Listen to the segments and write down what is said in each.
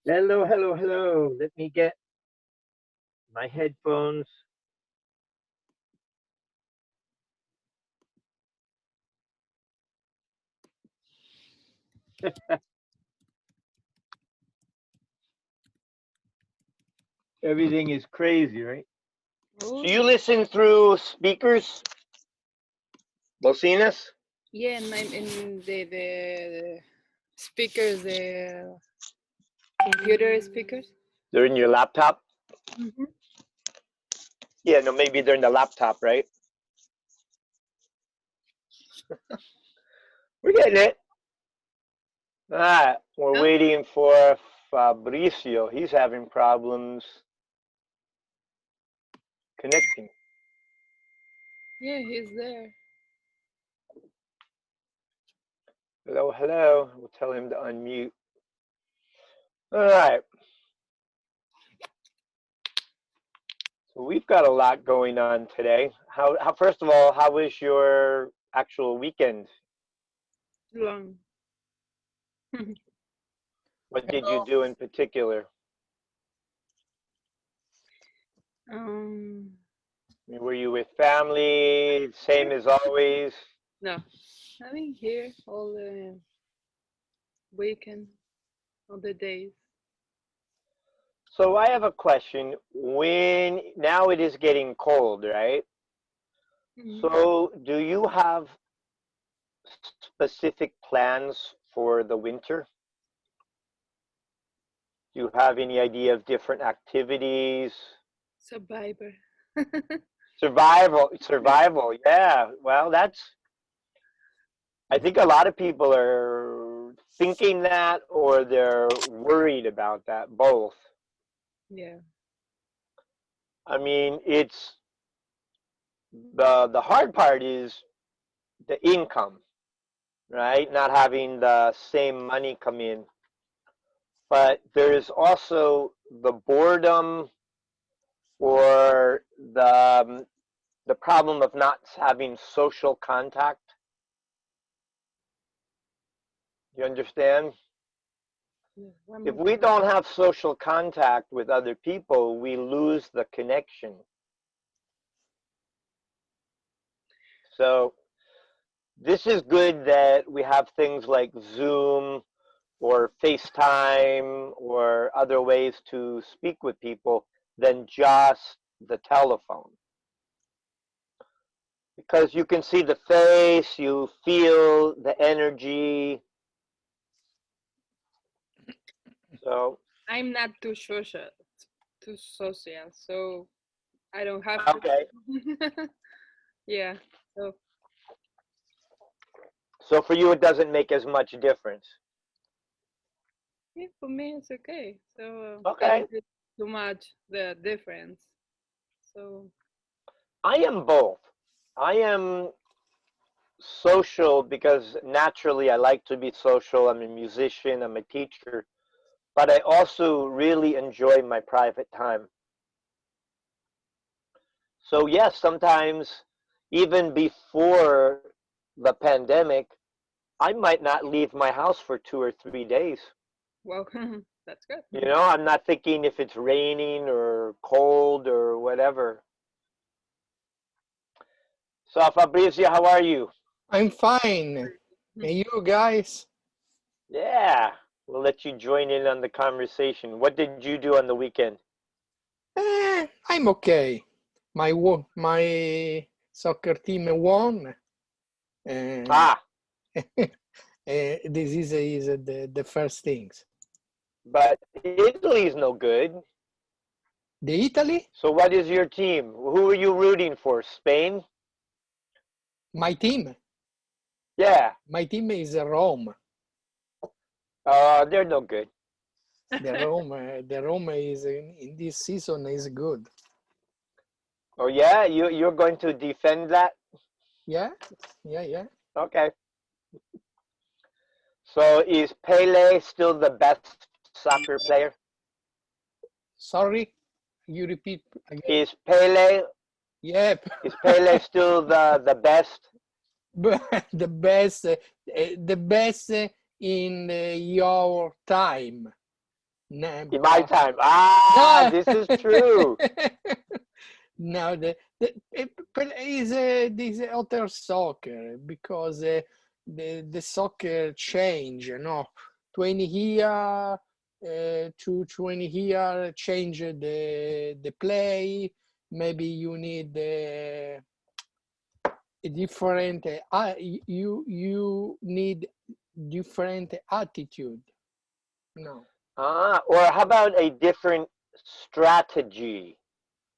Hello, hello, hello. Let me get my headphones. Everything is crazy, right? Oh, So you listen through speakers, bocinas? yeah, and I'm in the speakers, the computer speakers. They're in your laptop? Mm-hmm. Yeah, no, maybe they're in the laptop, right? We're getting it. All right, we're Oh, waiting for Fabricio. He's having problems connecting. yeah, he's there. Hello, hello. We'll tell him to unmute. All right, so we've got a lot going on today. How first of all, how was your actual weekend? Long. What did you Hello. do in particular? Um, I mean, were you with family? yeah, Same as always. no, I've been here all the weekend, all the days. So I have a question. When now it is getting cold, right? Mm-hmm. So do you have specific plans for the winter? Do you have any idea of different activities? Survivor. Survival, survival. Yeah. Well, I think a lot of people are thinking that or they're worried about that, both. Yeah. I mean, it's the hard part is the income, right? Not having the same money come in. But there is also the boredom or the problem of not having social contact. You understand? Yeah. One If more we time. don't have social contact with other people, we lose the connection. So this is good that we have things like Zoom or FaceTime or other ways to speak with people than just the telephone. Because you can see the face, you feel the energy. So, I'm not too social, so I don't have okay. to. Yeah. So So for you, it doesn't make as much difference. yeah, for me it's okay. So I Okay. don't feel too much the difference. So I am both. I am social because naturally I like to be social. I'm a musician, I'm a teacher, but I also really enjoy my private time. So, yes, sometimes even before the pandemic, I might not leave my house for 2 or 3 days. well, that's good. You know, I'm not thinking if it's raining or cold or whatever. So, Fabrizio, how are you? I'm fine. And you guys? Yeah, we'll let you join in on the conversation. What did you do on the weekend? I'm okay. My soccer team won. Uh, Ah, this is the first things. but Italy's no good. The Italy, So, what is your team? Who are you rooting for? Spain? my team, Yeah. my team is Rome. They're no good. The Rome is in this season is good. Oh yeah, you're going to defend that? Yeah, yeah. Okay. So is Pele still the best soccer player? Sorry, you repeat again. Is Pele Yep, is Pele still the best? but the best in your time. In my time. Ah, No. this is true. No, is this other soccer because the soccer change, you know, 20 here to 20 here change the play. Maybe you need a different you need different attitude. No. Or how about a different strategy?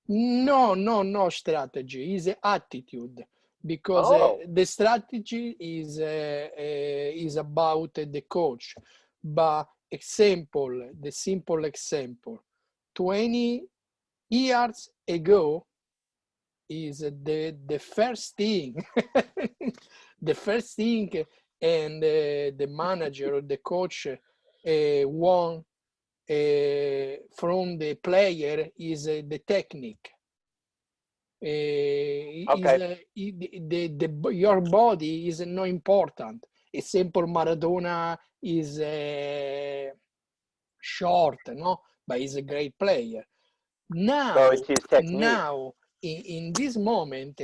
No strategy. Is attitude because Oh, the strategy is about the coach. But example, the simple example, 20 years ago is the first thing, the first thing, and the manager or the coach want from the player is the technique. Is okay. your body is not important. Example, Maradona is short, no, but he's a great player. So Now, it's his technique. now in this moment,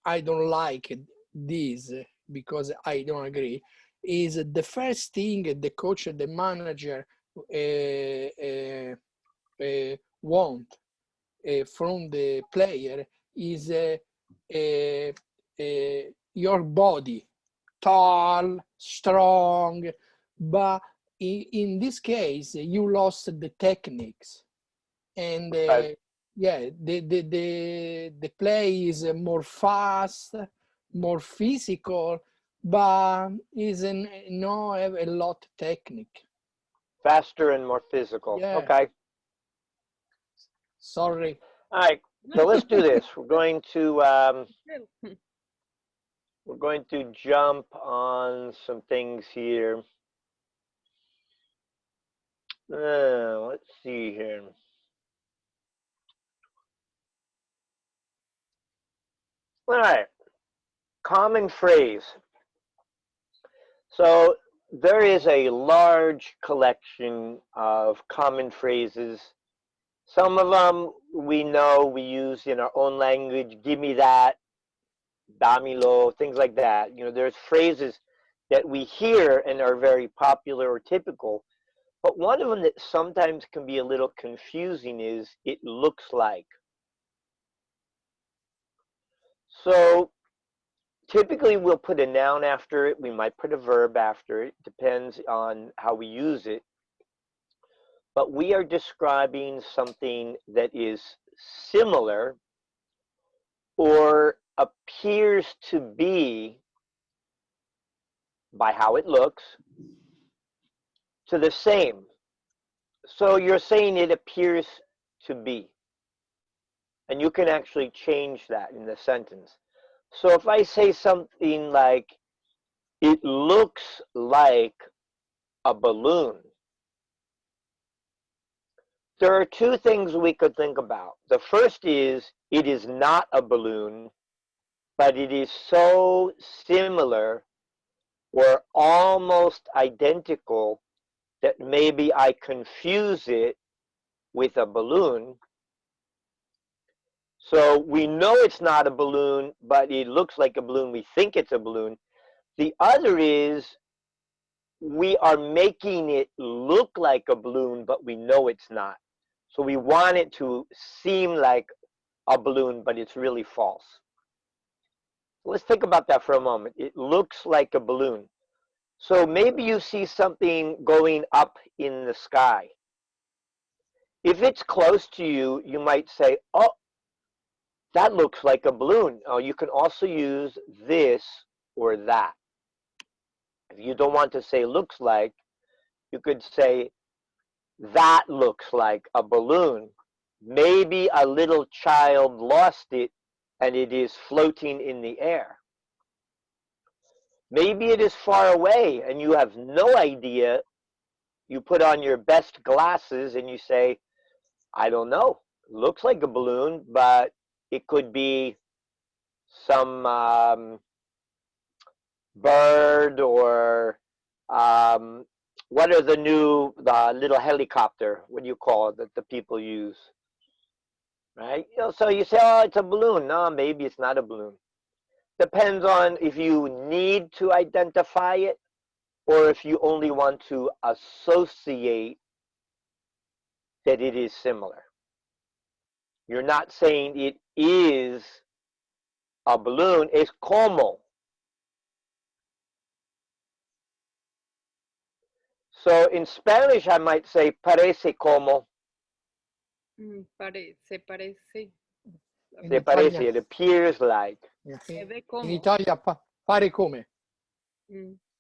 I don't like this because I don't agree. Is the first thing the coach, the manager want from the player is your body, tall, strong, but in this case you lost the techniques, and Okay. yeah, the play is more fast, more physical, but isn't no have a lot technique. Faster and more physical. Yeah, Okay. sorry. All right. So let's do this. We're going to jump on some things here. Let's see here. All right. Common phrase. So there is a large collection of common phrases. Some of them we know we use in our own language. Give me that, damilo, things like that. You know, there's phrases that we hear and are very popular or typical. But one of them that sometimes can be a little confusing is it looks like. So typically we'll put a noun after it. We might put a verb after it. Depends on how we use it. But we are describing something that is similar or appears to be, by how it looks, to the same. So you're saying it appears to be. And you can actually change that in the sentence. So if I say something like, it looks like a balloon, there are two things we could think about. The first is, it is not a balloon, but it is so similar or almost identical that maybe I confuse it with a balloon. So we know it's not a balloon, but it looks like a balloon. We think it's a balloon. The other is we are making it look like a balloon, but we know it's not. So we want it to seem like a balloon, but it's really false. Let's think about that for a moment. It looks like a balloon. So maybe you see something going up in the sky. If it's close to you, you might say, oh, that looks like a balloon. Oh, you can also use this or that. If you don't want to say looks like, you could say that looks like a balloon. Maybe a little child lost it and it is floating in the air. Maybe it is far away and you have no idea. You put on your best glasses and you say, I don't know. It looks like a balloon, but it could be some bird or what are the little helicopter, what do you call it, that the people use, right? So you say, oh, it's a balloon. No, maybe it's not a balloon. Depends on if you need to identify it or if you only want to associate that it is similar. You're not saying it is a balloon, it's como. So in Spanish, I might say parece como. Se parece. In Se Italian, parece, it appears like. Se ve in como. Italia, pare come.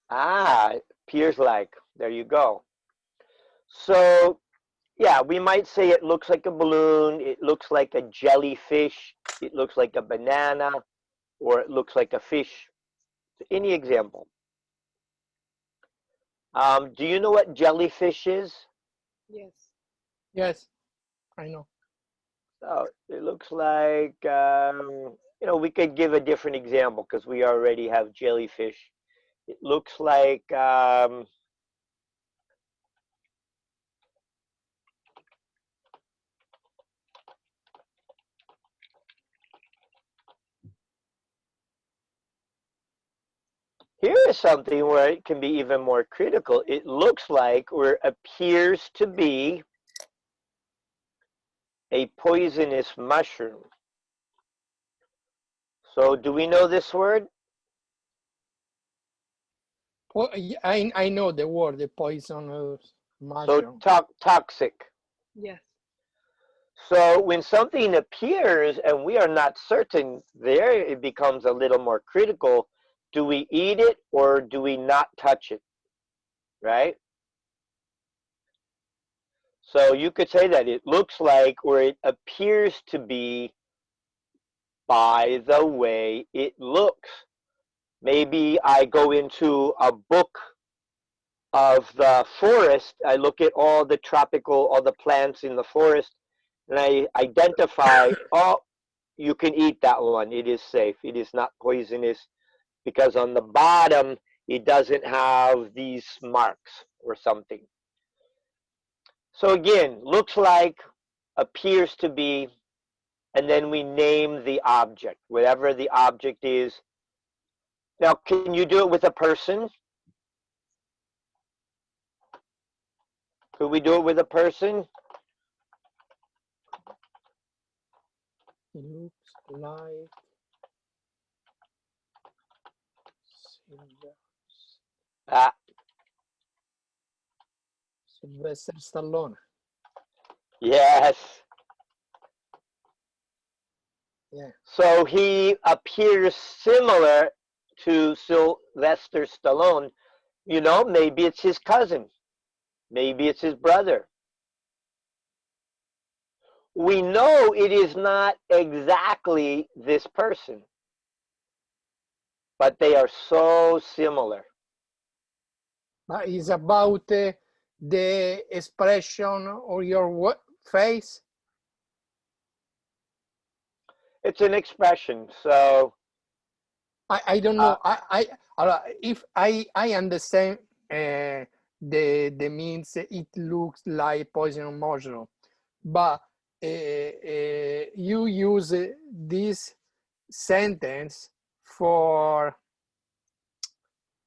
Ah, appears like. There you go. So, yeah, we might say it looks like a balloon, it looks like a jellyfish, it looks like a banana, or it looks like a fish. Any example. Do you know what jellyfish is? Yes. Yes, I know. So it looks like, we could give a different example because we already have jellyfish. It looks like, here is something where it can be even more critical. It looks like or appears to be a poisonous mushroom. So do we know this word? I know the word, the poison mushroom. So toxic. Yes. So when something appears and we are not certain, there it becomes a little more critical. Do we eat it or do we not touch it? Right? So you could say that it looks like or it appears to be by the way it looks. Maybe I go into a book of the forest, I look at all the plants in the forest, and I identify, oh, you can eat that one. It is safe. It is not poisonous because on the bottom, it doesn't have these marks or something. So again, looks like, appears to be, and then we name the object, whatever the object is. Now, can you do it with a person? Could we do it with a person? It looks like Ah, Sylvester Stallone. yes. Yeah. So he appears similar to Sylvester Stallone. Maybe it's his cousin. Maybe it's his brother. We know it is not exactly this person, but they are so similar. But it's about the expression of your face. It's an expression. So I don't know. If I understand the means, it looks like poison mushroom, but you use this sentence for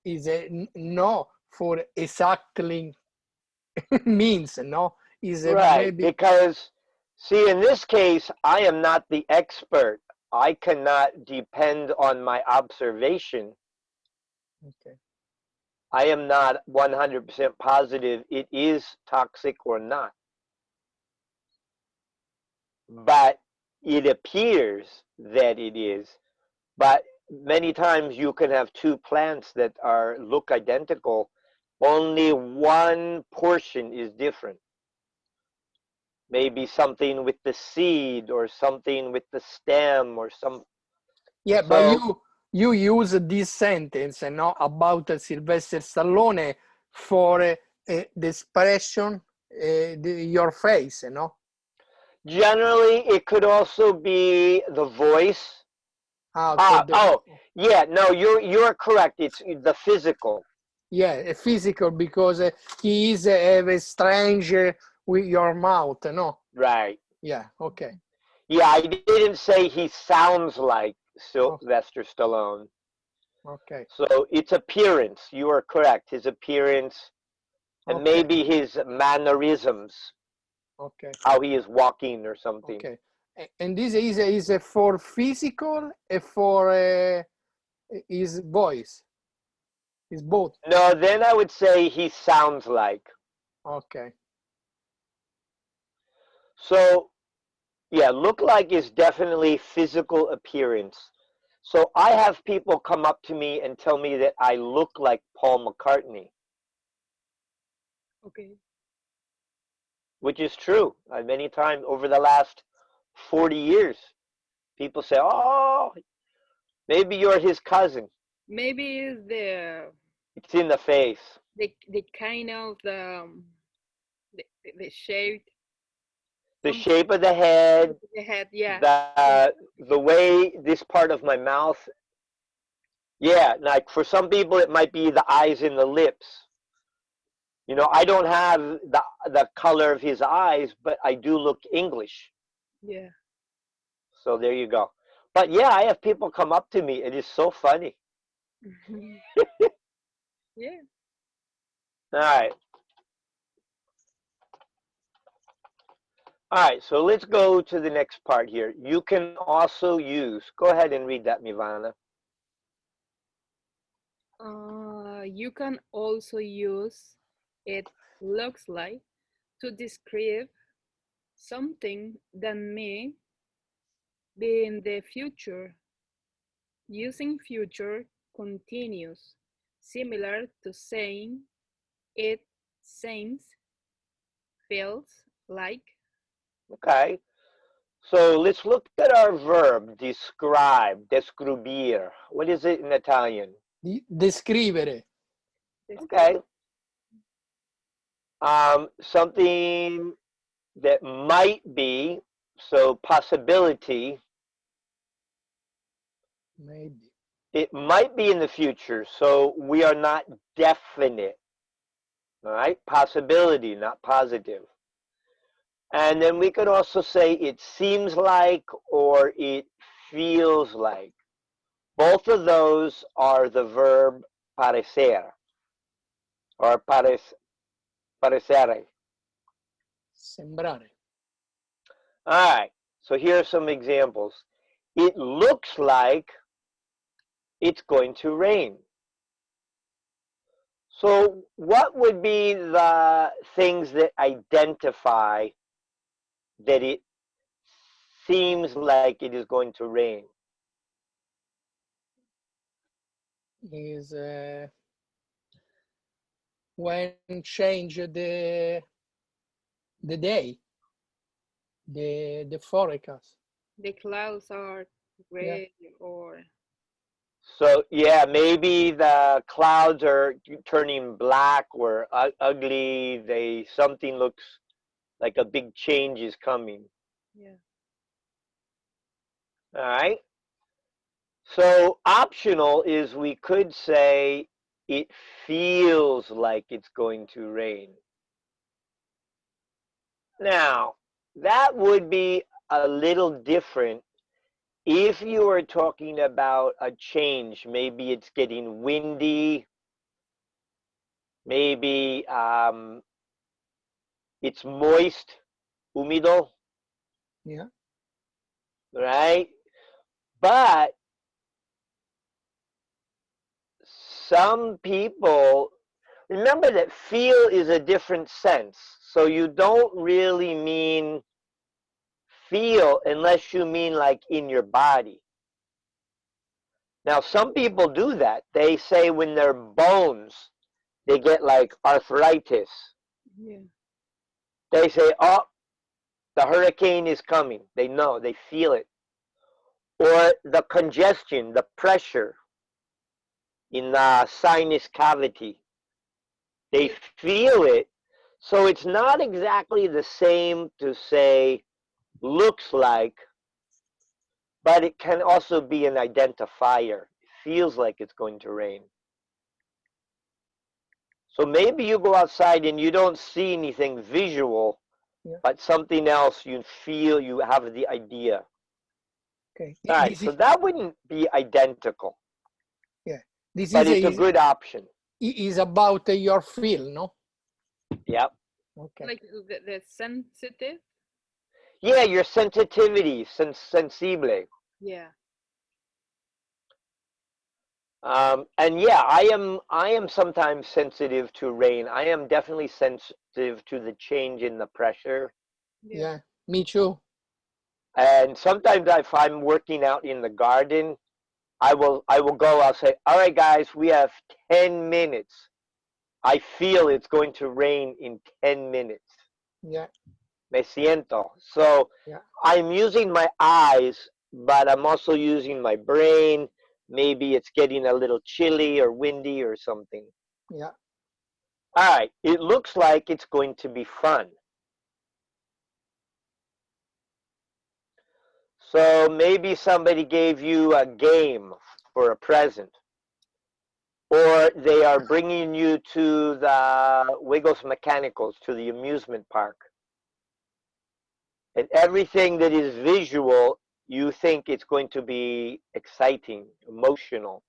is a no for exactly means no is a right, maybe because see, in this case, I am not the expert. I cannot depend on my observation. okay. I am not 100% positive it is toxic or not. But it appears that it is. But many times you can have two plants that look identical, only one portion is different. Maybe something with the seed or something with the stem or some. Yeah, but So you use this sentence about Sylvester Stallone for the expression your face, generally it could also be the voice. Okay. Oh, yeah, no, you're correct. It's the physical. Yeah, physical because he is have a strange with your mouth, no? Right. Yeah, okay. Yeah, I didn't say he sounds like Oh, Sylvester Stallone. okay, So it's appearance. You are correct. His appearance and okay, maybe his mannerisms, okay, how he is walking or something. okay. And this is for physical and for his voice, his both. No, then I would say he sounds like. Okay, So, yeah, look like is definitely physical appearance. So I have people come up to me and tell me that I look like Paul McCartney, Okay. which is true. Many times over the last 40 years, people say, "Oh, maybe you're his cousin." Maybe it's It's in the face. the kind of the shape, The some shape of the head, the head. Yeah. Yeah. the way this part of my mouth. Yeah, like for some people it might be the eyes and the lips. I don't have the color of his eyes, but I do look English. Yeah. So there you go. But yeah, I have people come up to me. It is so funny. Yeah. All right. All right, so let's go to the next part here. You can also use, go ahead and read that, Mivana. You can also use it looks like to describe something that may be in the future, using future continuous, similar to saying it seems, feels like. Okay. So let's look at our verb, describe, describir. What is it in Italian? descrivere. Okay. Something that might be, so possibility, Maybe. it might be in the future, so we are not definite. All right, possibility, not positive. And then we could also say it seems like or it feels like. Both of those are the verb parecer or parecere. Sembrare. All right, so here are some examples. It looks like it's going to rain. So, what would be the things that identify that it seems like it is going to rain? Is when change the day, the forecast. The clouds are Yeah. gray or So, yeah, maybe the clouds are turning black or ugly. Something looks like a big change is coming. yeah. All right. So, optional is we could say it feels like it's going to rain. Now, that would be a little different if you were talking about a change. Maybe it's getting windy. Maybe it's moist, húmedo, Yeah. right? But some people remember that feel is a different sense. So you don't really mean feel unless you mean like in your body. Now, some people do that. They say when their bones, they get like arthritis. Yeah. They say, oh, the hurricane is coming. They know, they feel it. Or the congestion, the pressure in the sinus cavity. They Yeah. feel it. So it's not exactly the same to say looks like, but it can also be an identifier. It feels like it's going to rain. So maybe you go outside and you don't see anything visual, Yeah. but something else you feel, you have the idea. Okay. All right, This so is, that wouldn't be identical, yeah. This but is it's a good option. is about your feel, no? Yep. Okay. Like the sensitive. Yeah, your sensitivity, sensible. Yeah. And yeah, I am sometimes sensitive to rain. I am definitely sensitive to the change in the pressure. Yeah. Yeah. Me too. And sometimes if I'm working out in the garden, I will go, I'll say, all right guys, we have 10 minutes. I feel it's going to rain in 10 minutes. Yeah. Me siento. So Yeah. I'm using my eyes, but I'm also using my brain. Maybe it's getting a little chilly or windy or something. Yeah. All right, it looks like it's going to be fun. So maybe somebody gave you a game for a present, or they are bringing you to the Wiggles Mechanicals, to the amusement park. And everything that is visual, you think it's going to be exciting, emotional.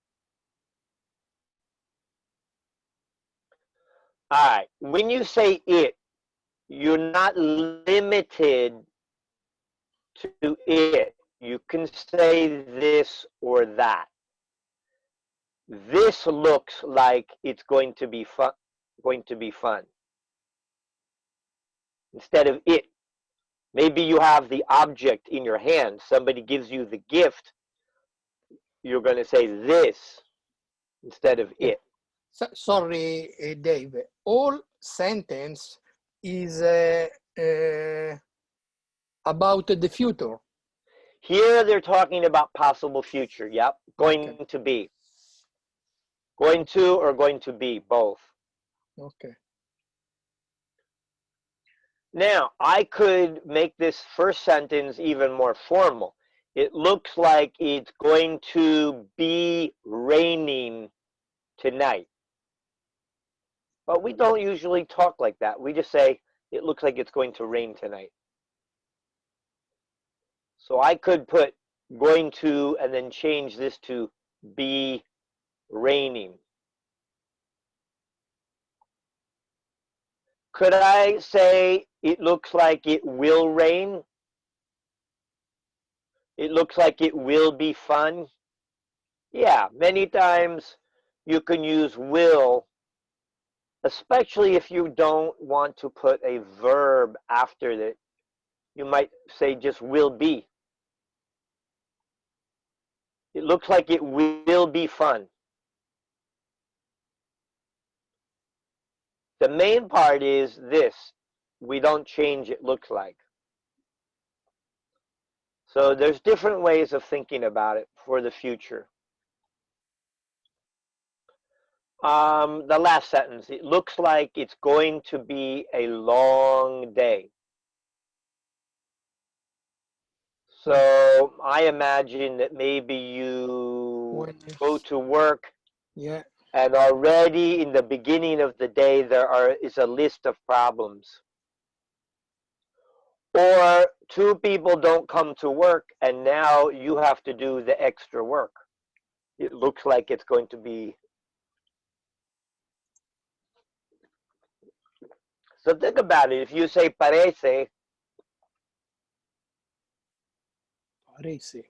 All right, when you say it, you're not limited to it. You can say this or that. This looks like it's going to be fun, going to be fun. Instead of it. Maybe you have the object in your hand. Somebody gives you the gift. You're going to say this instead of Yeah. it. Sorry, Dave. All sentence is about the future. Here they're talking about possible future. Yep. Okay. Going to be. Going to or going to be, both. Okay. Now, I could make this first sentence even more formal. It looks like it's going to be raining tonight. But we don't usually talk like that. We just say, it looks like it's going to rain tonight. So I could put going to and then change this to be raining. Could I say it looks like it will rain? It looks like it will be fun? Yeah, many times you can use will, especially if you don't want to put a verb after it. You might say just will be. It looks like it will be fun. The main part is this. We don't change it looks like. So there's different ways of thinking about it for the future. The last sentence. It looks like it's going to be a long day. So I imagine that maybe you When go to work yeah. and already in the beginning of the day is a list of problems. Or two people don't come to work and now you have to do the extra work. It looks like it's going to be. So think about it. If you say parece, Parece.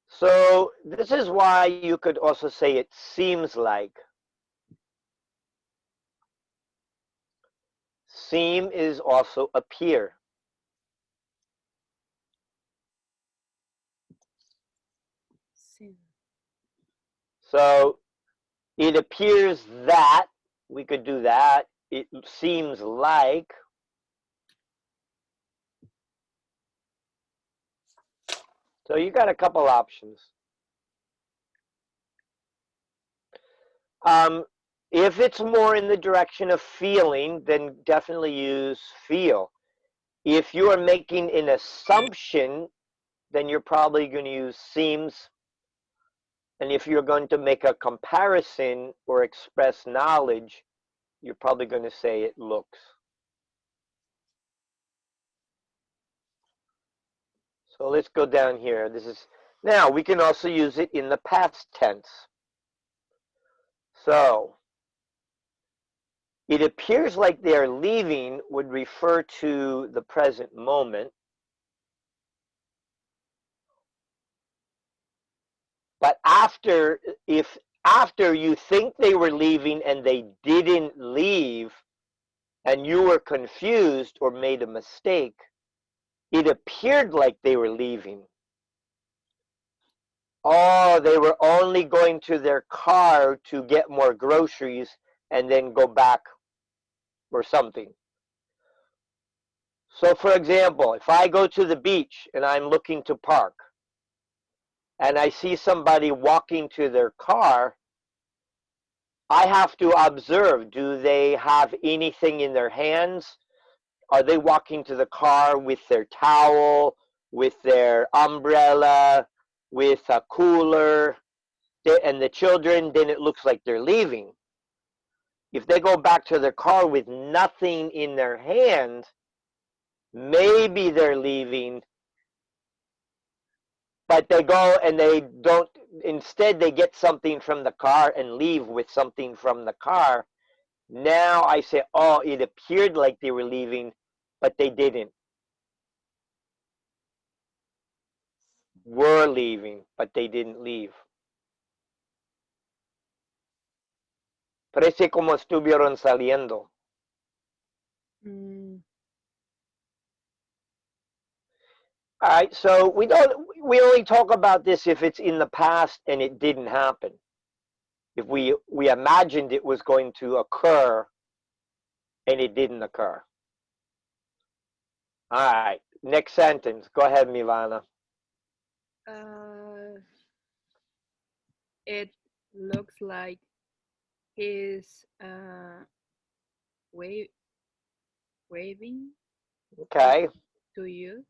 so this is why you could also say it seems like. Seem is also appear. Sim. So it appears that, we could do that. It seems like. So you got a couple options. Um, if it's more in the direction of feeling, then definitely use feel. If you are making an assumption, then you're probably going to use seems. And if you're going to make a comparison or express knowledge, you're probably going to say it looks. So let's go down here. Now we can also use it in the past tense. So it appears like they are leaving would refer to the present moment. But after you think they were leaving and they didn't leave and you were confused or made a mistake, it appeared like they were leaving. Oh, they were only going to their car to get more groceries and then go back or something. So, for example, if I go to the beach and I'm looking to park and I see somebody walking to their car, I have to observe, do they have anything in their hands? Are they walking to the car with their towel, with their umbrella, with a cooler? And the children, then it looks like they're leaving. If they go back to their car with nothing in their hand, maybe they're leaving, but they go and they don't, instead they get something from the car and leave with something from the car. Now I say, oh, it appeared like they were leaving, but they didn't. Were leaving, but they didn't leave. Parece como estuvieron saliendo. Mm, All right, so we only talk about this if it's in the past and it didn't happen. If we imagined it was going to occur and it didn't occur. All right, next sentence. Go ahead, Milana. it looks like he's wa- waving Okay, to use.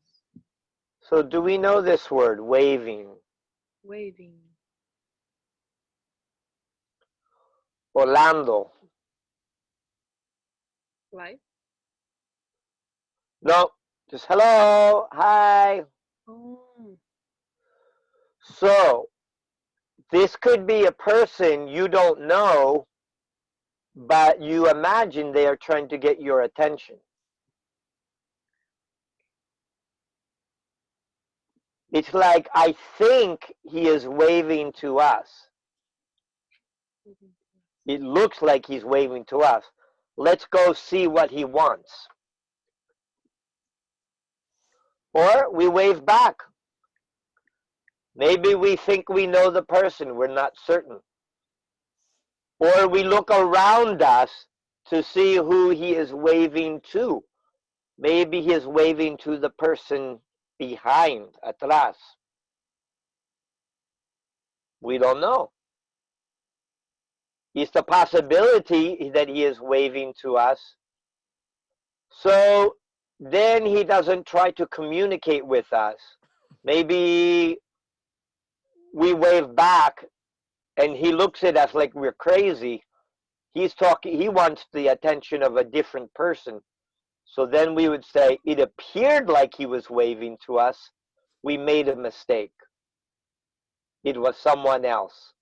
so do we know this word, waving? Waving. Orlando. Like? No, just hello, hi. Oh. So this could be a person you don't know, but you imagine they are trying to get your attention. It's like, I think he is waving to us. It looks like he's waving to us. Let's go see what he wants. Or we wave back. Maybe we think we know the person, we're not certain. Or we look around us to see who he is waving to. Maybe he is waving to the person behind, atrás. We don't know. It's the possibility that he is waving to us. So then he doesn't try to communicate with us. Maybe we wave back and he looks at us like we're crazy. He wants the attention of a different person. So then we would say, it appeared like he was waving to us. We made a mistake. It was someone else.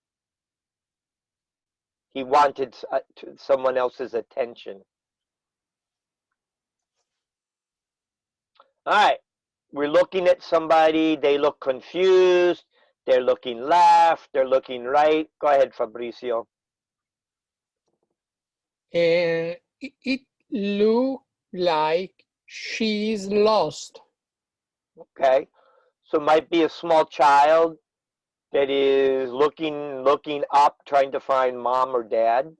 He wanted someone else's attention. All right. We're looking at somebody. They look confused. They're looking left. They're looking right. Go ahead, Fabricio. It look like she's lost. Okay. So it might be a small child that is looking up, trying to find mom or dad.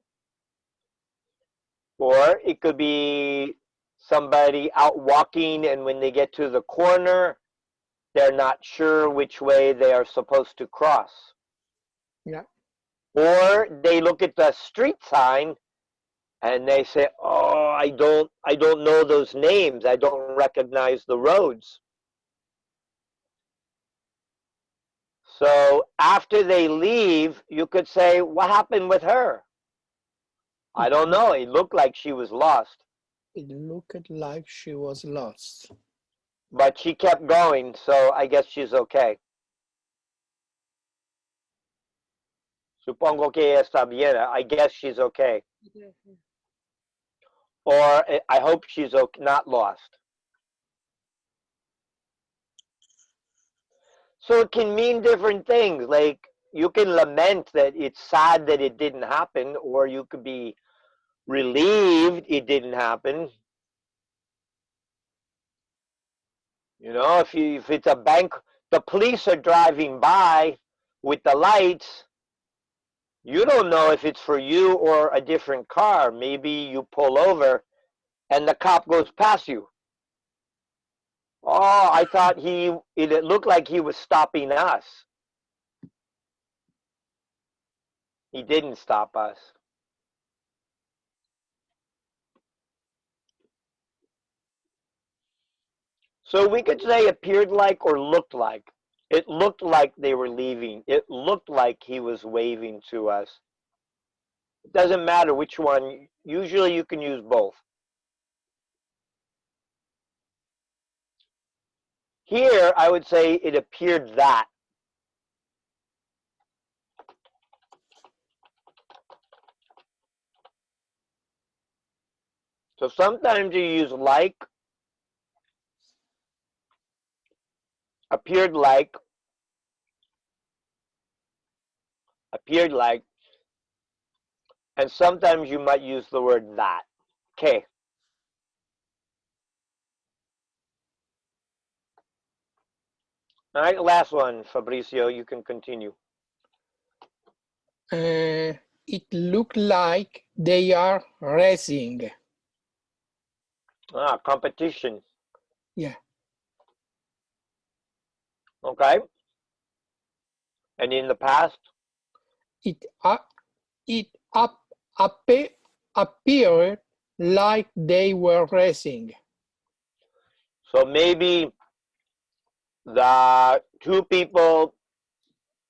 Or it could be somebody out walking, and when they get to the corner, they're not sure which way they are supposed to cross. Yeah. Or they look at the street sign and they say, "Oh, I don't know those names. I don't recognize the roads." So after they leave, you could say, "What happened with her?" I don't know. It looked like she was lost, It looked like she was lost. but she kept going, so I guess she's okay. Supongo que está bien. I guess she's okay. Yes, yes. Or I hope she's okay, not lost. So it can mean different things. Like you can lament that it's sad that it didn't happen, or you could be relieved it didn't happen. If it's a bank, the police are driving by with the lights. You don't know if it's for you or a different car. Maybe you pull over and the cop goes past you. Oh, I thought it looked like he was stopping us. He didn't stop us. So we could say appeared like or looked like. It looked like they were leaving. It looked like he was waving to us. It doesn't matter which one. Usually you can use both. Here, I would say it appeared that. So sometimes you use like, appeared like, appeared like, and sometimes you might use the word that. Okay. All right, last one, Fabrizio. You can continue. It looked like they are racing. Competition. Yeah. Okay. And in the past, It it up, appeared like they were racing. so maybe the two people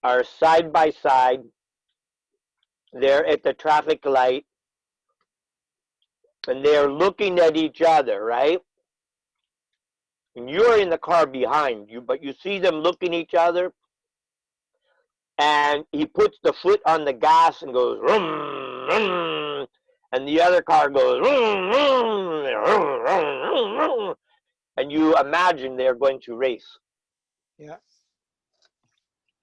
are side by side. They're at the traffic light and they're looking at each other, right? And you're in the car behind you, but you see them looking at each other, and he puts the foot on the gas and goes, vroom, vroom, and the other car goes, vroom, vroom, vroom, vroom, vroom, and you imagine they're going to race. Yeah.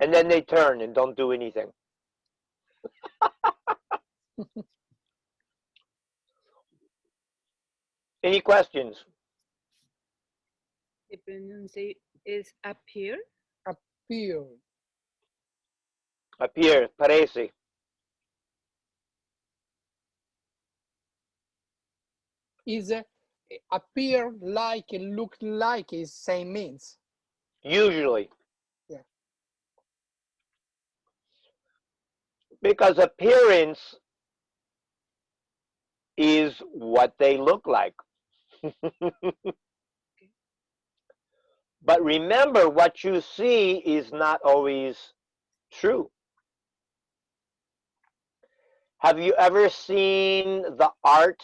And then they turn and don't do anything. Any questions? The pronunciation is appear. Appeared. Appear, parece. Is appear like, look like is same means. Usually. Yeah. Because appearance is what they look like. But remember, what you see is not always true. Have you ever seen the art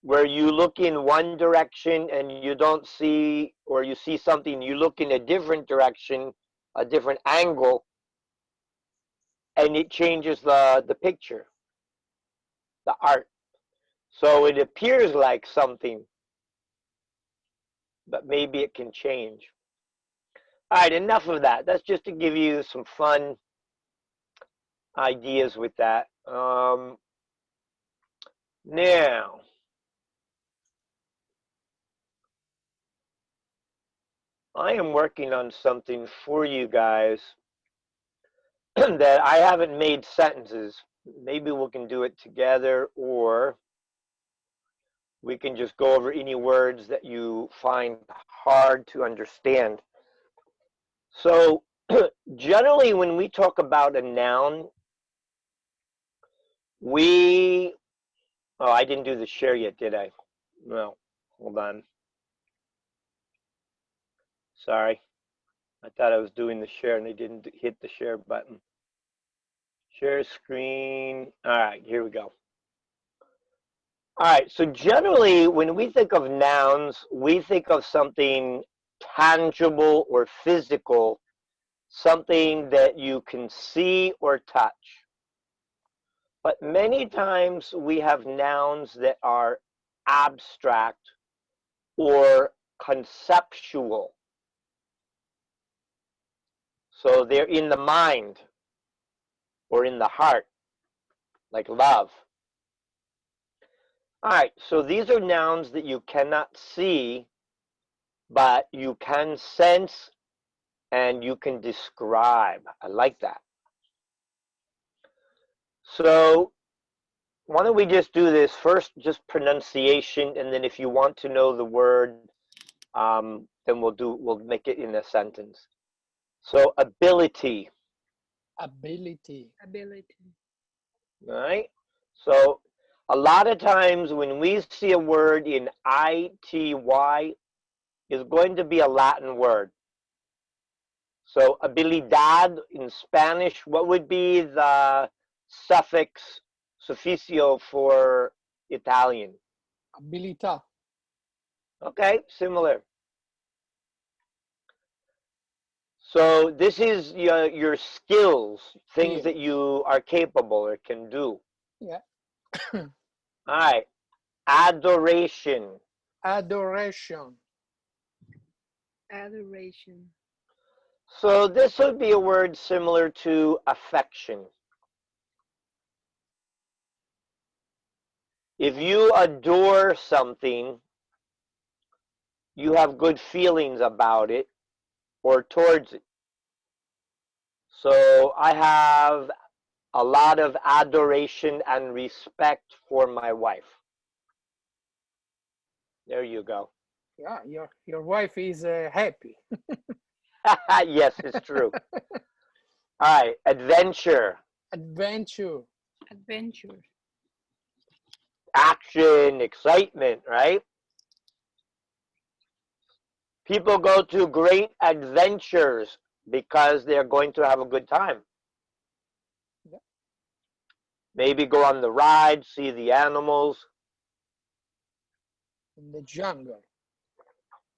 where you look in one direction and you don't see, or you see something, you look in a different direction, a different angle, and it changes the picture, the art. So it appears like something, but maybe it can change. All right, enough of that. That's just to give you some fun ideas with that. Now, I am working on something for you guys that I haven't made sentences. Maybe we can do it together, or we can just go over any words that you find hard to understand. So, generally, when we talk about a noun, we. Oh, I didn't do the share yet, did I? No. Hold on. Sorry. I thought I was doing the share and I didn't hit the share button. Share screen. All right, here we go. All right, so generally when we think of nouns, we think of something tangible or physical, something that you can see or touch. But many times we have nouns that are abstract or conceptual. So they're in the mind or in the heart, like love. All right, so these are nouns that you cannot see, but you can sense and you can describe. I like that. So why don't we just do this first, just pronunciation, and then if you want to know the word, then we'll make it in a sentence. So ability, Ability. Ability. all right? So a lot of times when we see a word in ITY, is going to be a Latin word. So habilidad in Spanish, what would be the sufficio for Italian? Abilità. Okay, similar. So this is your skills, things that Skills. you are capable or can do. Yeah. All right, adoration. Adoration. Adoration. So this would be a word similar to affection. If you adore something, you have good feelings about it or towards it. So I have a lot of adoration and respect for my wife. There you go. Yeah, your wife is happy. Yes, it's true. All right, adventure, Adventure. Adventure. action, excitement, right? People go to great adventures because they're going to have a good time. Yeah. Maybe go on the ride, see the animals. In the jungle.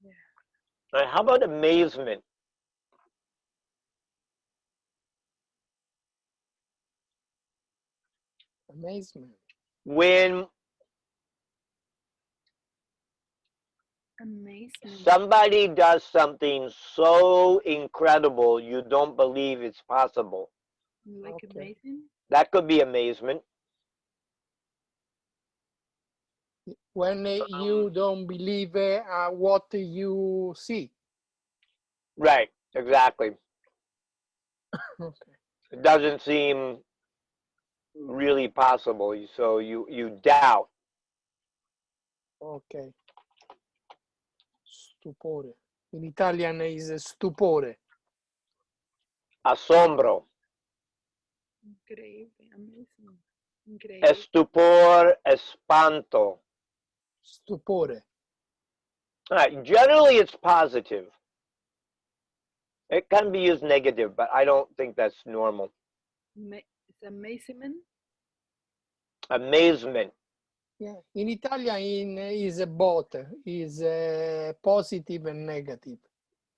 Yeah. All right, how about amazement? Amazement. When Amazement. somebody does something so incredible you don't believe it's possible, Like Okay. amazing. that could be amazement. When you don't believe what you see. Right, exactly. Okay. It doesn't seem really possible, so you doubt. Okay. Stupore. In Italian is stupore. Asombro, Increíble. Amazing. Increíble. estupor, espanto. Stupore. All right, generally it's positive. It can be used negative, but I don't think that's normal. It's amazement. Amazement. Yeah. In Italian is both. Is positive and negative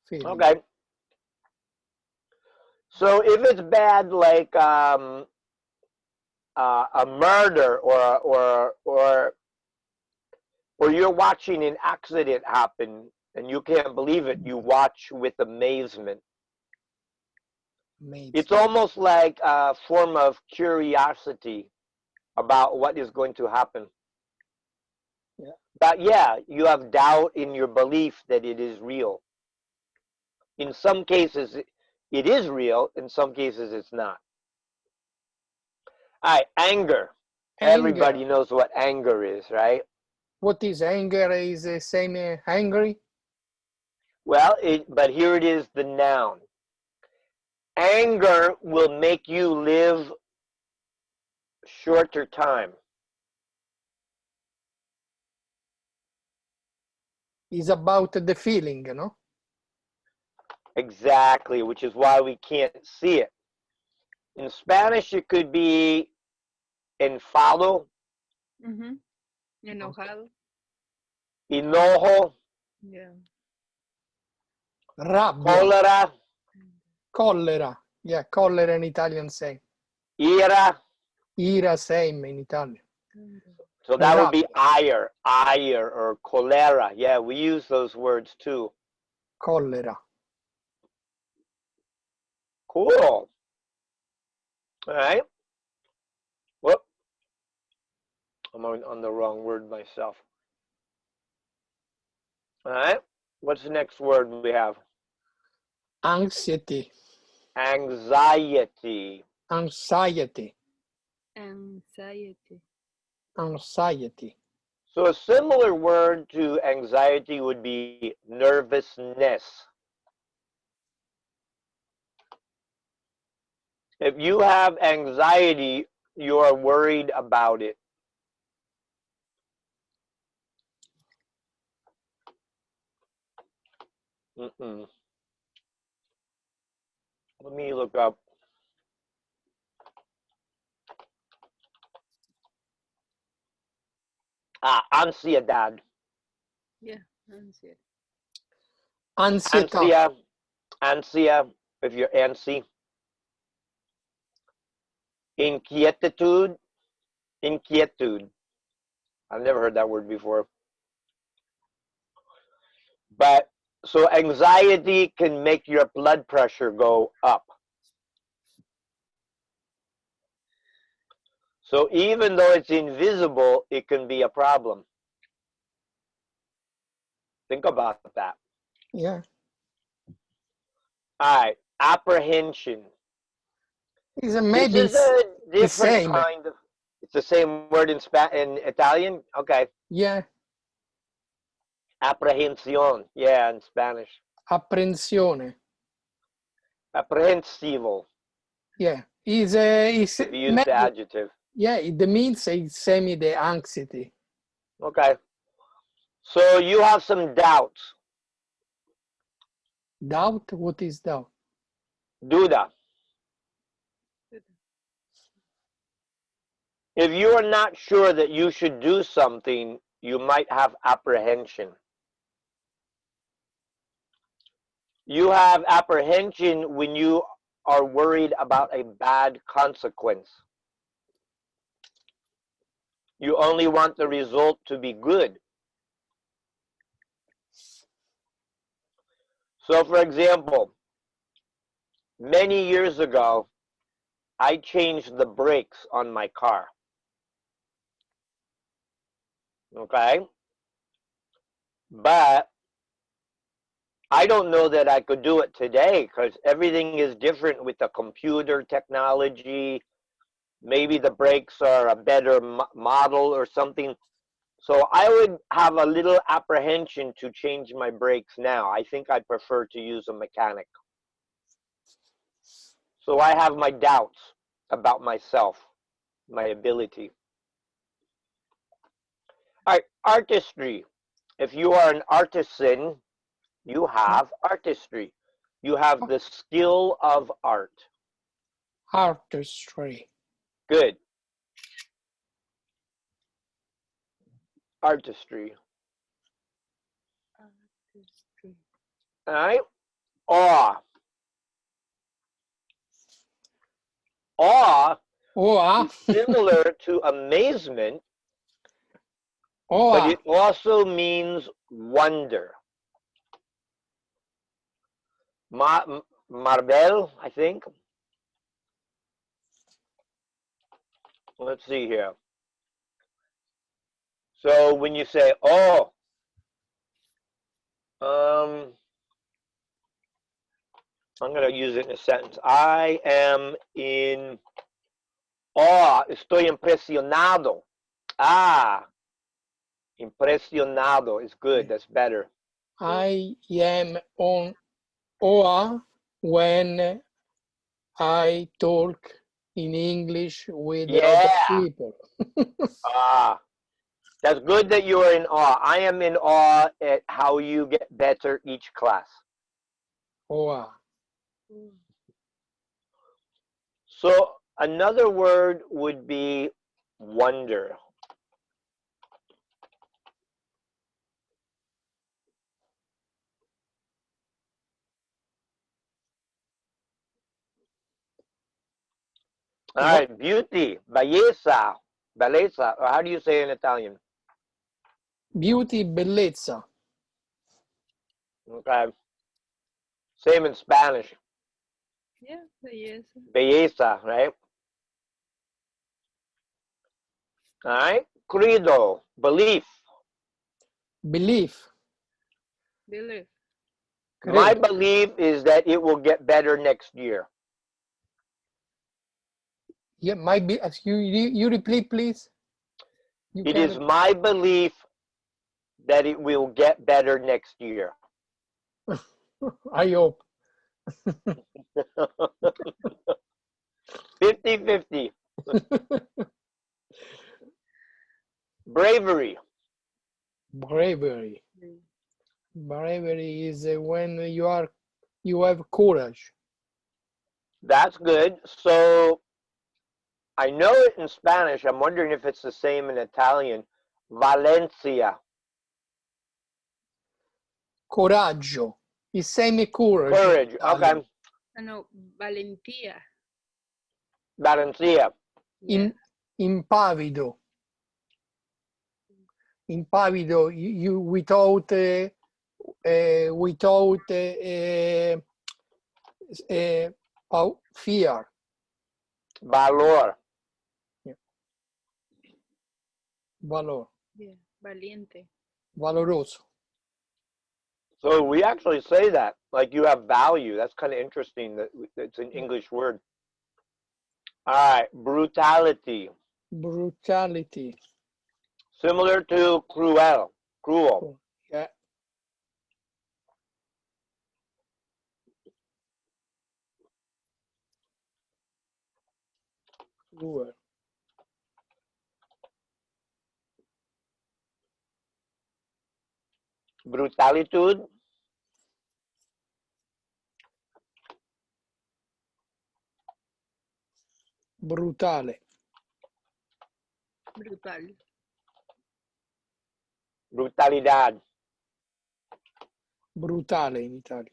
feeling. Okay. So if it's bad, like a murder or you're watching an accident happen and you can't believe it, you watch with amazement. It's Amazement. almost like a form of curiosity about what is going to happen. Yeah. But yeah, you have doubt in your belief that it is real. In some cases, it is real. In some cases, it's not. All right, anger. Everybody Anger. knows what anger is, right? What is anger? Is the same angry? Well, but here it is, the noun. Anger will make you live shorter time. Is about the feeling, no? Exactly, which is why we can't see it. In Spanish, it could be enfado. Mm-hmm. Enojado. enojo, Yeah. Rabbia, cólera, collera. Yeah, collera in Italian same. ira. Ira same in Italian. So that would be Rabbia, ire, or cholera. Yeah, we use those words too. collera. Cool. All right. Whoop. I'm on the wrong word myself. All right. What's the next word we have? Anxiety, Anxiety. anxiety, Anxiety. anxiety. So a similar word to anxiety would be nervousness. If you have anxiety, you are worried about it. Mm-mm. Let me look up. Ansiedad. Yeah. Anxiety. Ansietà, Ansia, if you're antsy. Inquietude, inquietude. I've never heard that word before. But so anxiety can make your blood pressure go up. So even though it's invisible, it can be a problem. Think about that. yeah. All right, apprehension. It's This maybe is a the different same. kind of. It's the same word in Italian. Okay, Yeah, apprehensión. Yeah, in Spanish. apprensione. Apprehensivo. Yeah, it's If you use the maybe, adjective. yeah, it means it's semi the anxiety. Okay. So you have some doubts. Doubt, what is doubt? Duda. If you are not sure that you should do something, you might have apprehension. You have apprehension when you are worried about a bad consequence. You only want the result to be good. So, for example, many years ago, I changed the brakes on my car. Okay? But I don't know that I could do it today because everything is different with the computer technology. Maybe the brakes are a better model or something. So I would have a little apprehension to change my brakes now. I think I prefer to use a mechanic. So I have my doubts about myself, my ability. All right, artistry. If you are an artisan, you have artistry. You have the skill of art. Artistry. Good. Artistry. Artistry. All right. Awe. Awe Oa, is similar to amazement, but oa, it also means wonder. Marvel, I think. Let's see here. So when you say, "Oh," um, I'm going to use it in a sentence. I am in awe. Estoy impresionado. Ah, impresionado is good. That's better. I am on oa when I talk in English with the other Yeah. people. Ah, that's good that you are in awe. I am in awe at how you get better each class. Oa. So another word would be wonder. All right, beauty, bellezza, bellezza. Or how do you say it in Italian? Beauty, bellezza. Okay. Same in Spanish. Yeah, yes. Belleza, right? All right. Credo, belief. Belief. Believe. My Credo. belief is that it will get better next year. Yeah, might be. You repeat, please. You It can. is my belief that it will get better next year. I hope. 50-50. Bravery. Bravery. Mm. Bravery is when you have courage. That's good. So I know it in Spanish. I'm wondering if it's the same in Italian. Valencia. Coraggio. Il same courage in Courage. Italian. Okay. No, Valentia. Valencia. Yeah. Impavido. Impavido. You without fear. Valor. Yeah. Valor. Yeah. Valiente. Valoroso. So we actually say that, like you have value. That's kind of interesting that it's an English word. All right, brutality. Brutality. Similar to cruel. Cruel. Yeah. Cruel. Brutalitude. Brutale. Brutal. Brutalidad. Brutale in Italia.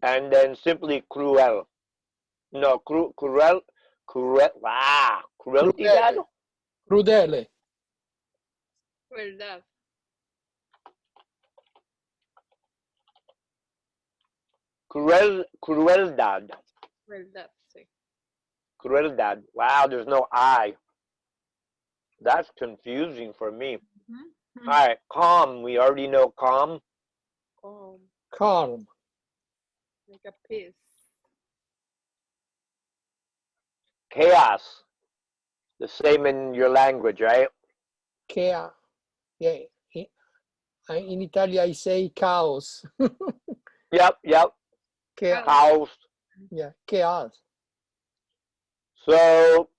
And then simply cruel. No, cruel. Crueltidad. Crudele. Crudele. Verdad. Crueldad. Verdad. Sí. Crueldad. Wow, there's no I. That's confusing for me. Mm-hmm. All right, calm. We already know calm. Calm. Calm. Like a peace. Chaos. The same in your language, right? Yeah. In Italia I say chaos. Yep. Chaos. Chaos. Yeah. Chaos. So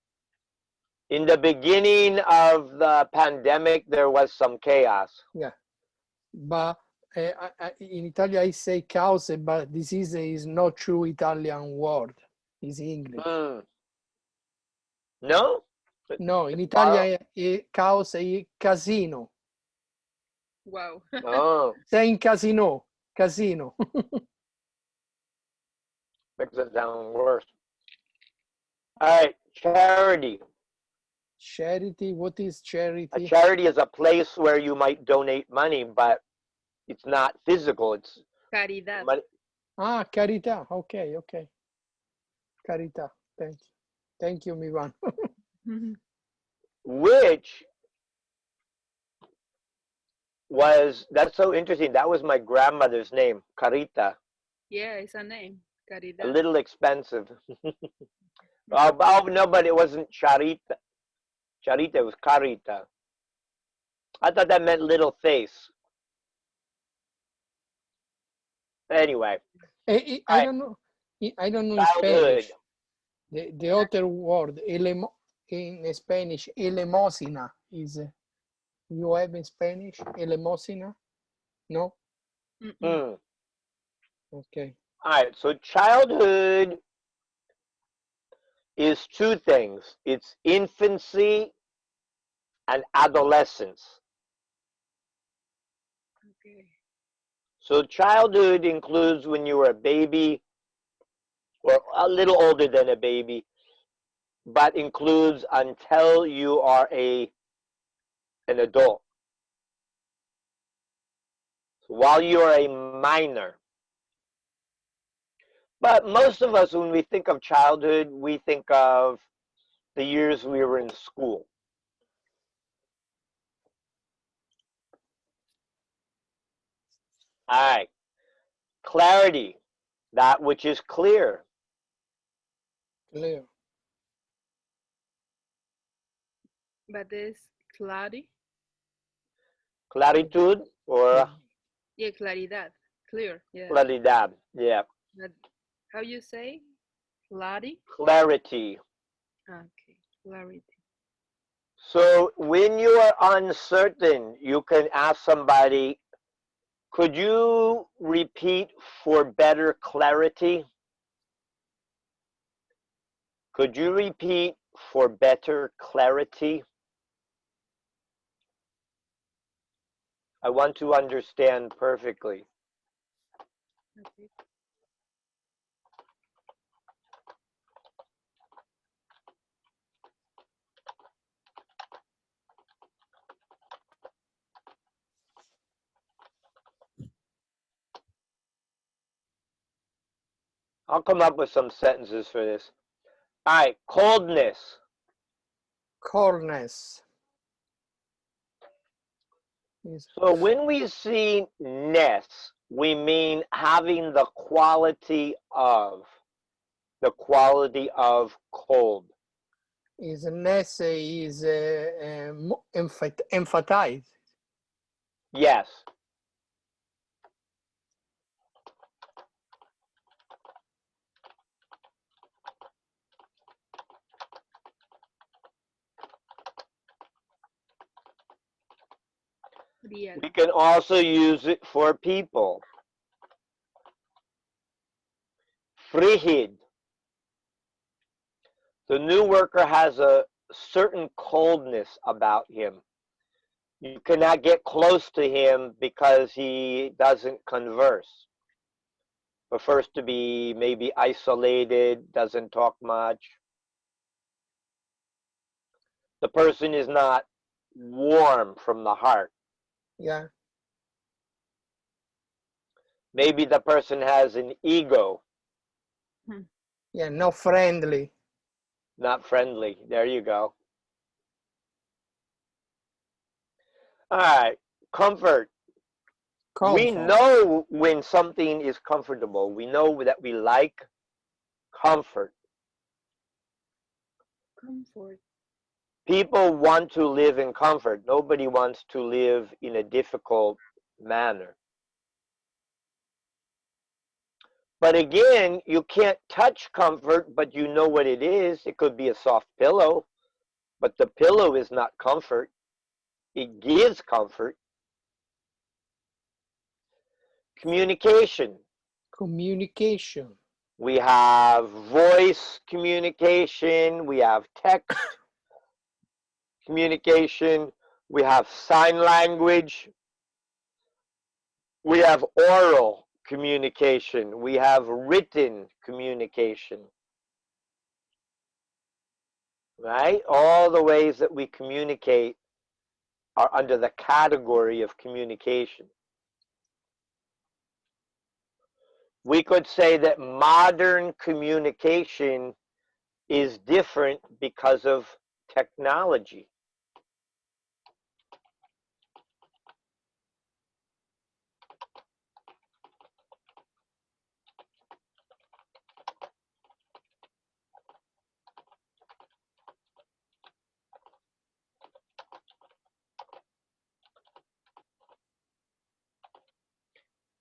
in the beginning of the pandemic, there was some chaos. Yeah. But in Italia I say chaos, but this is not true Italian word. It's English. No? No, in It's borrowed? Italia chaos è casino. Wow. Oh, Sei in casino. Casino. makes it sound worse. All right, charity. Charity. What is A charity? charity is a place where you might donate money, but it's not physical. It's Caridad. money. Ah, carità. Okay. Carità. Thank you, Mivan. Which that's so interesting. That was my grandmother's name, Carita. Yeah, it's a name. A Caridad. little expensive. Oh no, but it wasn't Charita. Charita was Carita. I thought that meant little face. Anyway, I all right, don't know. I don't know in childhood. Spanish. The other word in Spanish, elemosina is. You have in Spanish elemosina? No. Mm. Okay. All right, so childhood is two things. It's infancy and adolescence. Okay. So childhood includes when you were a baby or a little older than a baby. but includes until you are an adult. So while you are a minor. But most of us, when we think of childhood, we think of the years we were in school. All right. Clarity, that which is clear. Clear. But there's clari. Claritud or Yeah, claridad. Clear. Yeah. claridad. Yeah. But how you say? Clari? Clarity. Okay. Clarity. So when you are uncertain, you can ask somebody, could you repeat for better clarity? Could you repeat for better clarity? I want to understand perfectly. Okay. I'll come up with some sentences for this. All right, coldness. Coldness. Is So when we see ness, we mean having the quality of cold. is ness is emphasize. Yes. Real. We can also use it for people. Frigid. The new worker has a certain coldness about him. You cannot get close to him because he doesn't converse. Prefers to be maybe isolated, doesn't talk much. The person is not warm from the heart. Yeah. Maybe the person has an ego, Yeah. Not friendly. not friendly. There you go. All right, comfort. We Comfort. know when something is comfortable. We know that we like comfort. Comfort. People want to live in comfort. Nobody wants to live in a difficult manner. But again, you can't touch comfort, but you know what it is. It could be a soft pillow, but the pillow is not comfort. It gives comfort. Communication. Communication. We have voice communication. We have text communication. We have sign language. We have oral communication. We have written communication. Right? All the ways that we communicate are under the category of communication. We could say that modern communication is different because of technology.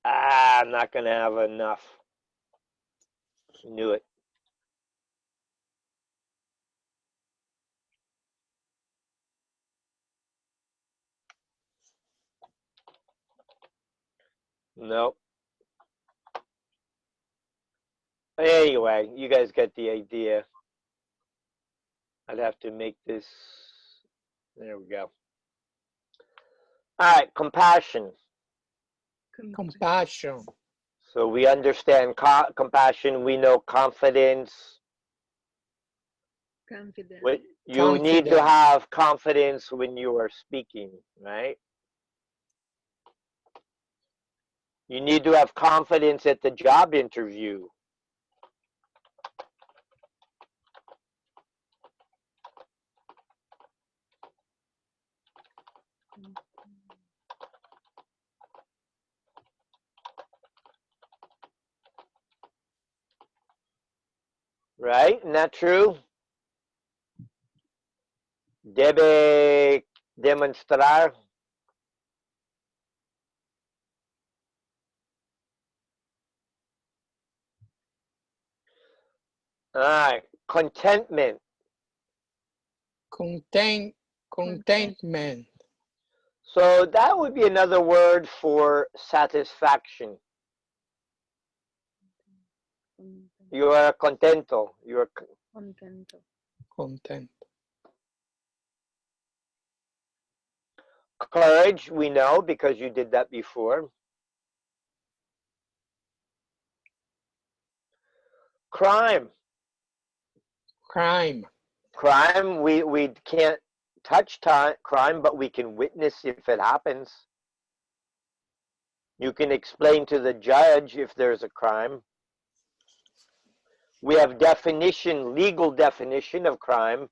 I'm not going to have enough. Knew it. Nope. Anyway, you guys get the idea. I'd have to make this. There we go. All right, compassion. Compassion. So we understand compassion. We know confidence. Confident. You need to Confident. have confidence when you are speaking, right? You need to have confidence at the job interview. Right? Isn't that true? Debe demonstrar. All right. Contentment. Contentment. So that would be another word for satisfaction. You are contento. You are Contento. Content. courage. We know because you did that before. Crime. Crime. Crime. We can't touch crime, but we can witness if it happens. You can explain to the judge if there's a crime. We have definition, legal definition of crime,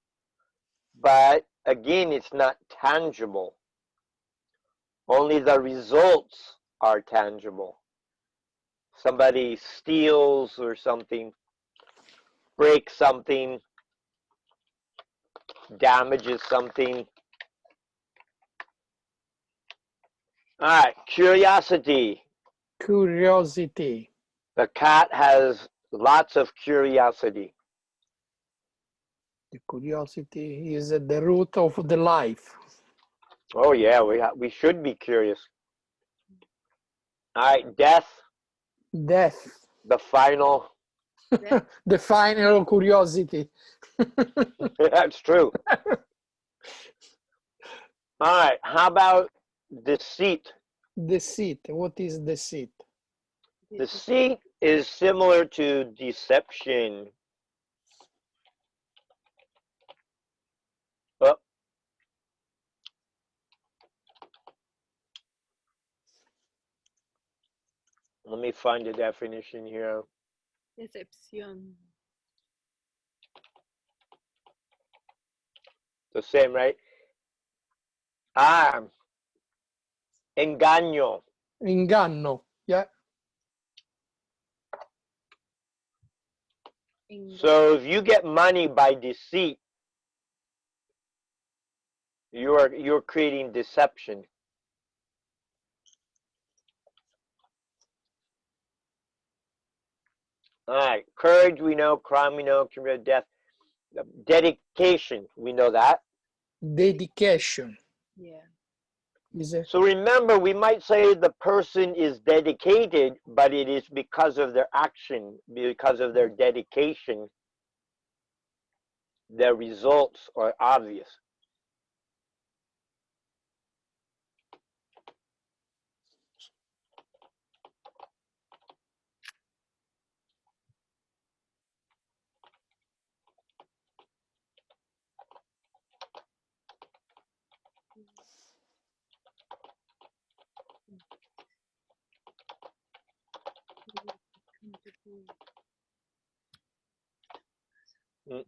but again, it's not tangible. Only the results are tangible. Somebody steals or something, breaks something, damages something. All right, curiosity. Curiosity. The cat has lots of curiosity. The curiosity is the root of the life. Oh yeah, we should be curious. All right, death. Death. The final. The final curiosity. That's true. All right, how about deceit? Deceit. What is deceit? Deceit is similar to deception. Oh, let me find the definition here. Decepción. The same, right? Ah, engaño. Inganno. Yeah. So if you get money by deceit, you're creating deception. All right, courage we know, crime we know, committed death, dedication we know that. Dedication. Yeah. Is a So remember, we might say the person is dedicated, but it is because of their action, because of their dedication. Their results are obvious. Mm.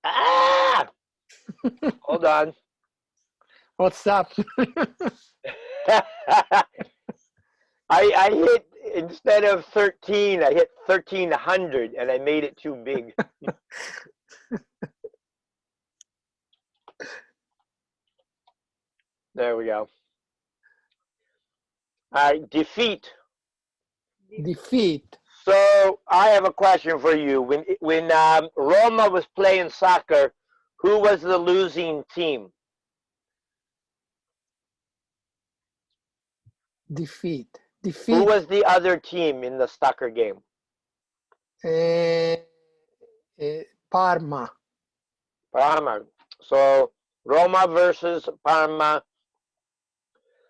Ah! Hold on. What's up? I hit, instead of 13, I hit 1300 and I made it too big. There we go. All right, defeat. Defeat. So I have a question for you. When Roma was playing soccer, who was the losing team? Defeat. Who defeat, was the other team in the soccer game? eh, Parma. Parma. So Roma versus Parma.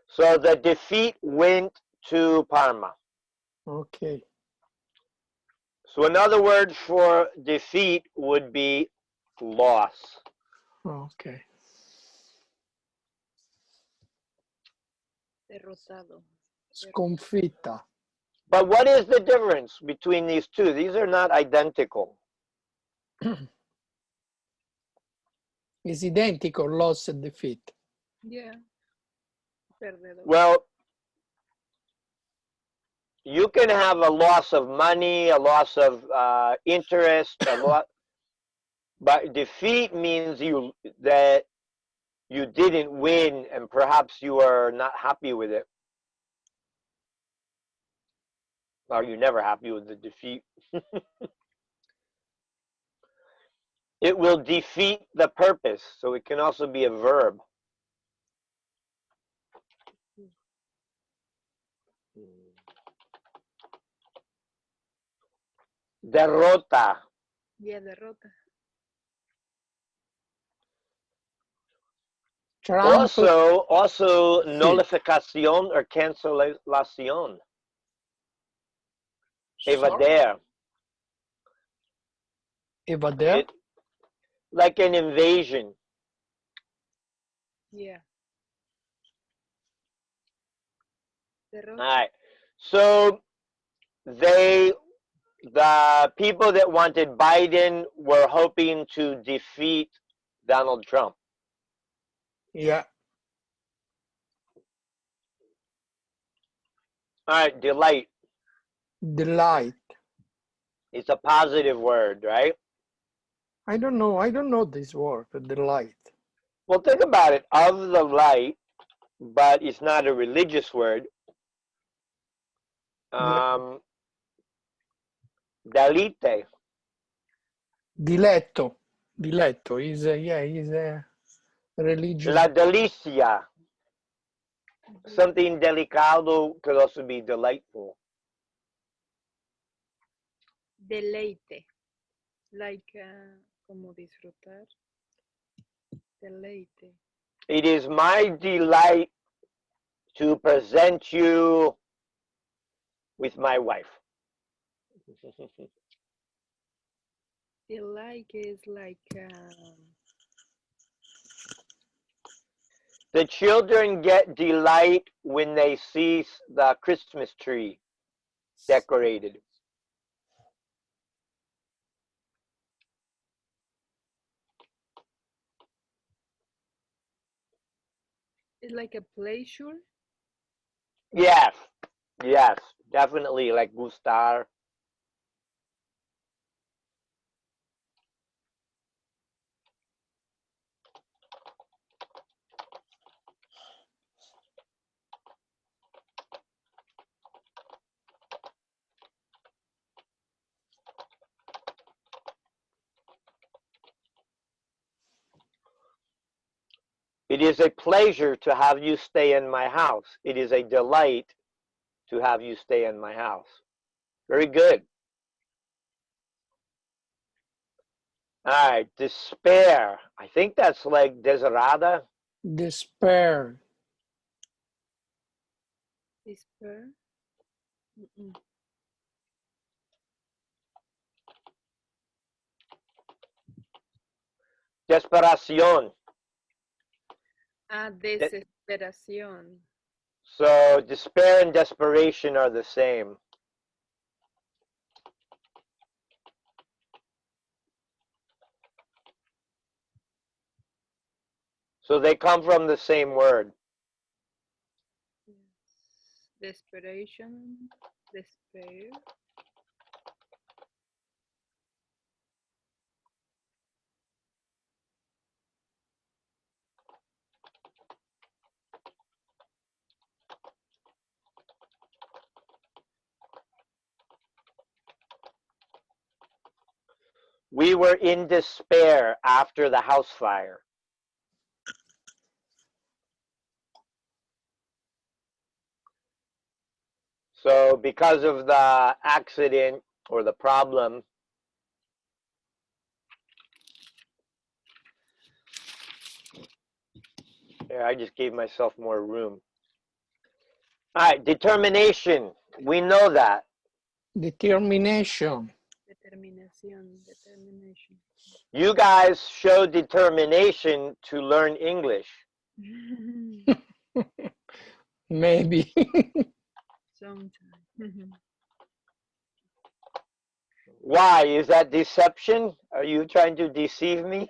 So the defeat went to Parma. Okay. So another word for defeat would be loss. Okay. Derrotado. Sconfitta. But what is the difference between these two? These are not identical. Is identical, loss and defeat. Yeah. Perdedor. Well, you can have a loss of money, a loss of interest, a lot, but defeat means that you didn't win, and perhaps you are not happy with it, or you're never happy with the defeat. It will defeat the purpose, so it can also be a verb. Derrota. Yeah, derrota. Trump, Also defeat. nullificación or cancelación. Sorry? Evader. Evader. It, like an invasion. Yeah. All Derrota. right. So the people that wanted Biden were hoping to defeat Donald Trump. Yeah. All right, delight. Delight. It's a positive word, right? I don't know this word, delight. Well, think about it. Of the light, but it's not a religious word. Yeah. Dalite. Diletto. Diletto is is a religious. La delicia. Something delicado could also be delightful. Deleite. Like, como disfrutar. Deleite. It is my delight to present you with my wife. Delight is like, The children get delight when they see the Christmas tree decorated. it's like a pleasure. Yes, yes, definitely like gustar. It is a pleasure to have you stay in my house. It is a delight to have you stay in my house. Very good. All right, despair. I think that's like desirada. Despair. Despair. Mm-mm. Desesperación. Desesperación. So despair and desperation are the same. So they come from the same word. Desperation. Despair. We were in despair after the house fire. So because of the accident or the problem, yeah, I just gave myself more room. All right, determination. We know that. Determination. Determination. You guys showed determination to learn English. Maybe. Sometimes. Why? Is that deception? Are you trying to deceive me?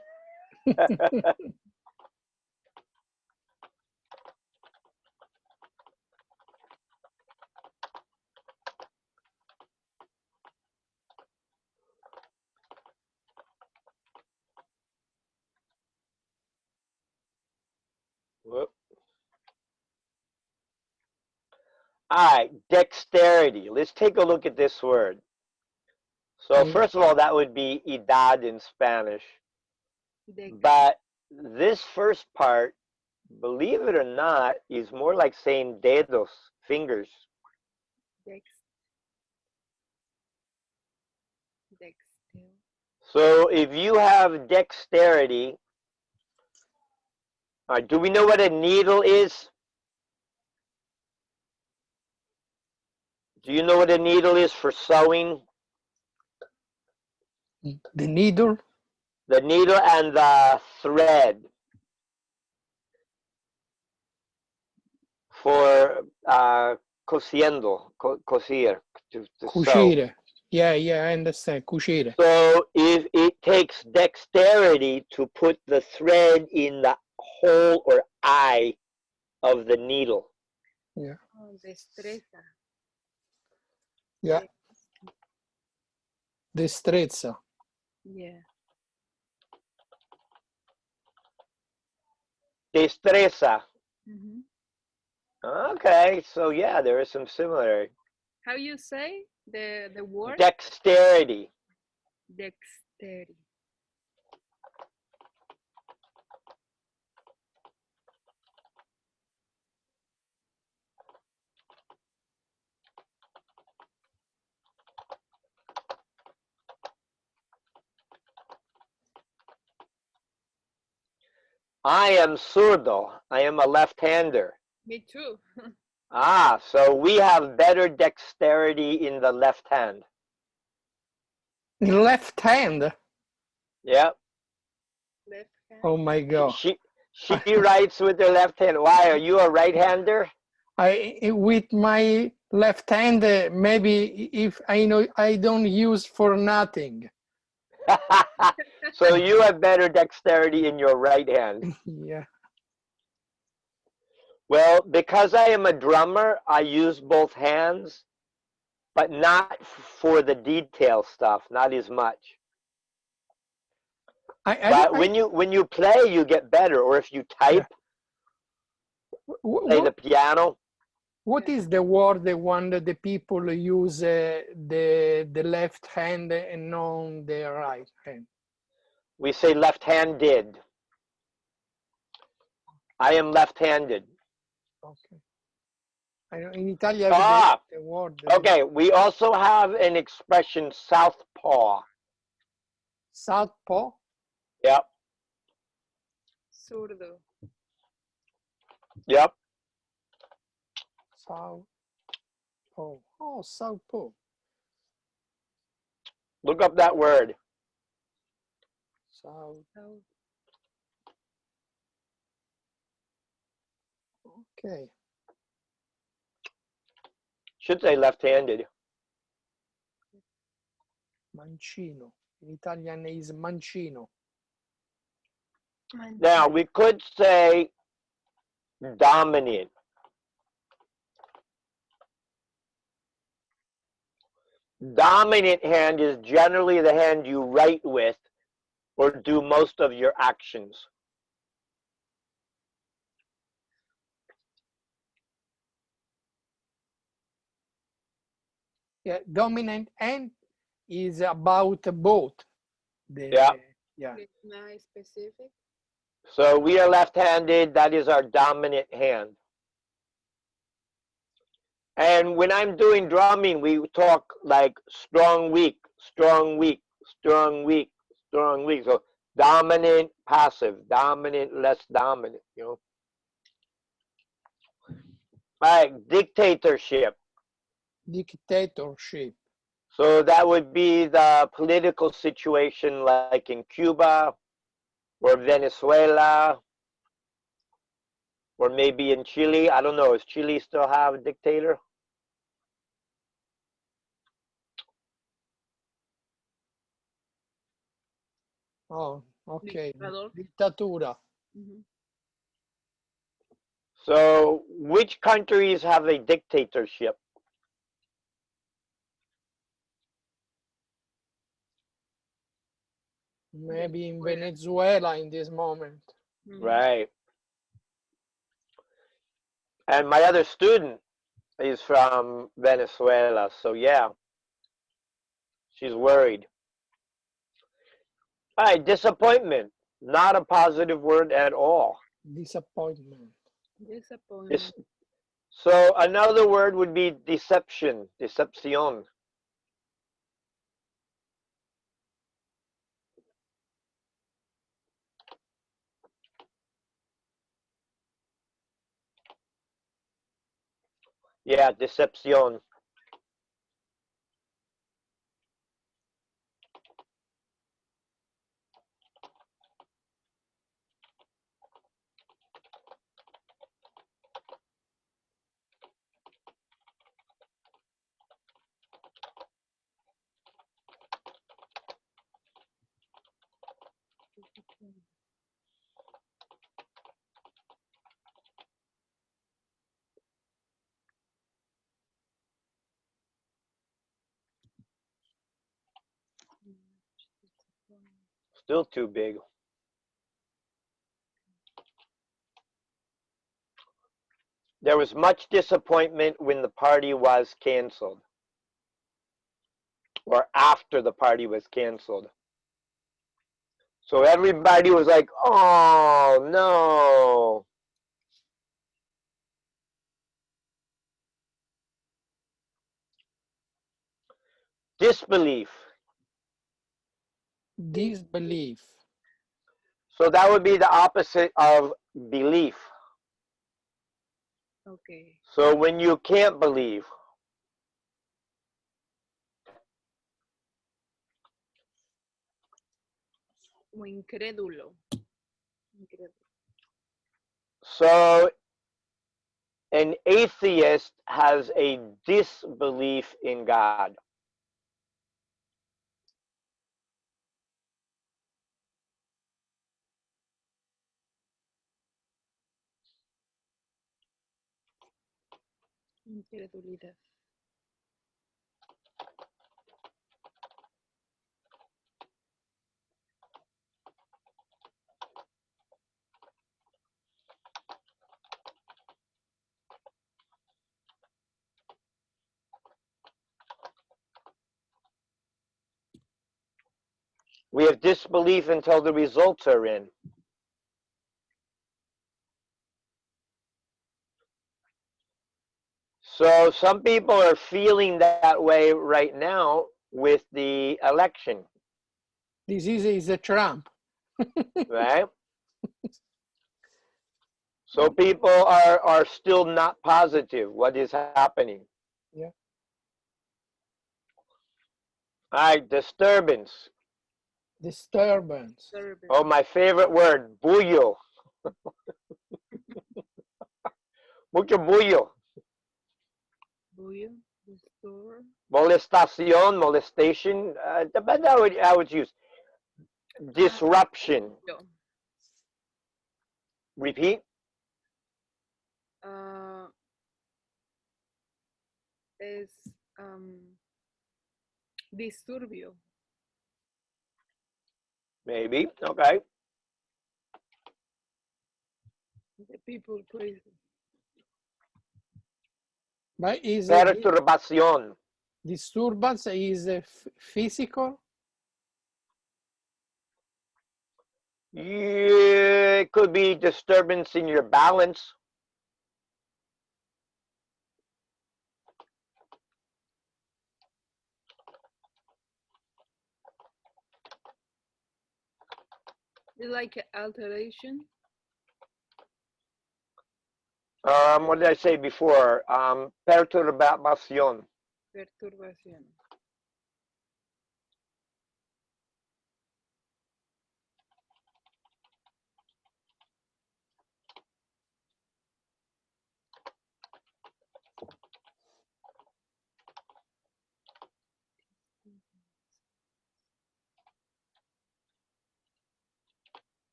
Whoop. All right, dexterity. Let's take a look at this word. So first of all, that would be edad in Spanish. But this first part, believe it or not, is more like saying dedos, fingers. So if you have dexterity, do we know what a needle is? Do you know what a needle is for sewing? The needle? The needle and the thread for cosiendo, cosir, to sew. Cucire. Yeah, I understand. Cucire. So if it takes dexterity to put the thread in the hole or eye of the needle. Yeah. Destreza. Yeah. Destrezza. Yeah. Destreza. Mm-hmm. Okay, so yeah, there is some similarity. How you say the word? Dexterity. Dexterity. I am zurdo. I am a left-hander. Me too. So we have better dexterity in the left hand. Left hand? Yep. Left hand. Oh my God. She writes with her left hand. Why? Are you a right-hander? With my left hand, maybe if I know I don't use for nothing. So you have better dexterity in your right hand. Yeah. Well, because I am a drummer, I use both hands, but not for the detail stuff, not as much. But when you play, you get better. Or if you type, play the piano. What is the word, the one that the people use the left hand and not the right hand? We say left-handed. I am left-handed. Okay. I know in Italian the word. Okay, we also have an expression, southpaw. Southpaw? Yep. Zurdo. Yep. Southpaw. Oh, southpaw. Look up that word. South. Okay. Should say left-handed. Mancino. In Italian is mancino. Now, we could say dominant. Dominant hand is generally the hand you write with or do most of your actions. Yeah, dominant hand is about both. Yeah. It's not specific. So we are left-handed. That is our dominant hand. And when I'm doing drumming, we talk like strong, weak, strong, weak, strong, weak, strong, weak. So dominant, passive, dominant, less dominant, you know. Like dictatorship. Dictatorship. So that would be the political situation like in Cuba or Venezuela or maybe in Chile. I don't know. Does Chile still have a dictator? Oh, okay. Dictador. Dittatura. Mhm. So which countries have a dictatorship? Maybe in Venezuela. Venezuela in this moment. Mhm. Right. And my other student is from Venezuela. So yeah, she's worried. All right, disappointment. Not a positive word at all. Disappointment. Disappointment. This, so another word would be deception, decepción. Yeah, decepción. Still too big. There was much disappointment when the party was canceled or after the party was canceled. So everybody was like, oh no. Disbelief. Disbelief. So that would be the opposite of belief. Okay. So when you can't believe, O incrédulo. Incrédulo. so an atheist has a disbelief in God. Incredulidad. We have disbelief until the results are in. So some people are feeling that way right now with the election, This is a Trump. right? So people are still not positive what is happening. Yeah. All right, disturbance. Disturbance. Oh, my favorite word, bullo. Mucho bullo. Bullo. Restore. Molestación, molestation. Depends how it's used. Disruption. Yo. Repeat. Ah, es disturbio. Maybe. Okay. The people crazy. But is Perturbación. disturbance is physical? Yeah, it could be disturbance in your balance. It's like alteration. What did I say before? Perturbación. Perturbación.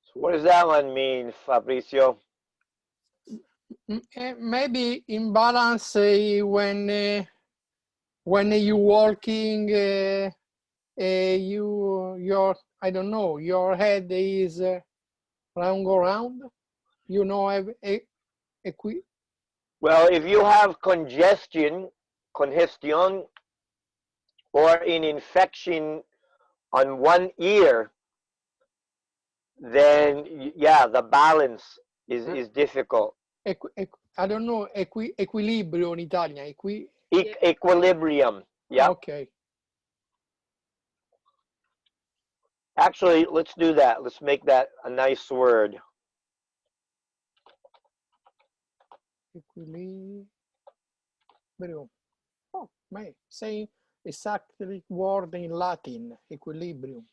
So what does that one mean, Fabricio? Maybe imbalance when you walking, your I don't know, your head is round around. You know, Well, if you have congestion, or an infection on one ear, then yeah, the balance is difficult. I don't know, equilibrio in Italian. Yeah. Equilibrium. Yeah. Okay. Actually, let's do that. Let's make that a nice word. Equilibrio. Oh, may say exactly word in Latin. Equilibrium.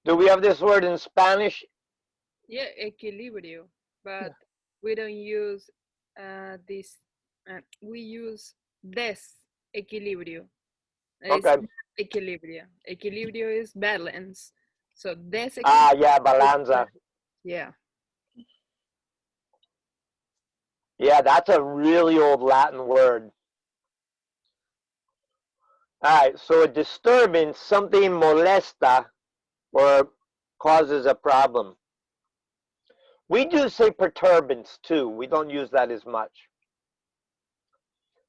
Do we have this word in Spanish? Yeah, equilibrio. But Yeah. we don't use this. We use desequilibrio. It's Okay. not equilibrio. Equilibrio is balance. So desequilibrio. Ah, yeah, balanza. Yeah. Yeah, that's a really old Latin word. All right, so a disturbance, something molesta or causes a problem. We do say perturbance too. We don't use that as much.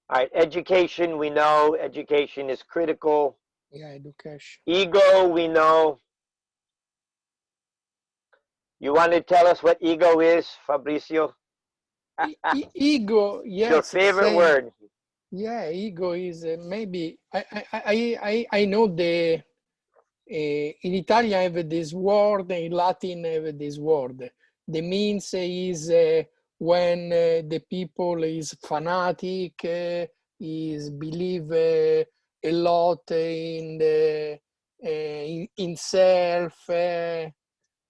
All right, education, we know education is critical. Yeah, education. Ego, we know. You want to tell us what ego is, Fabricio? Ego, It's your yes, favorite same. word. Yeah, ego is maybe I know the in Italian have this word, in Latin have this word. The means is when the people is fanatic, is believe a lot in the in self.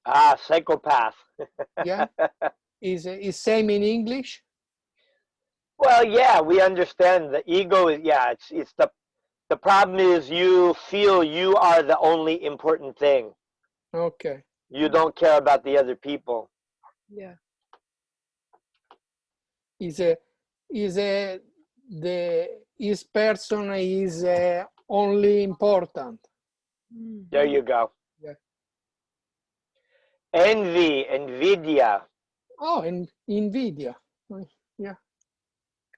Ah, psychopath. Yeah, is same in English. Well, yeah, we understand the ego is, yeah, it's the problem is you feel you are the only important thing. Okay. You don't care about the other people. Yeah. Is the his person is only important. There Mhm. you go. Yeah. Envy, Nvidia. Oh, and Nvidia. Yeah.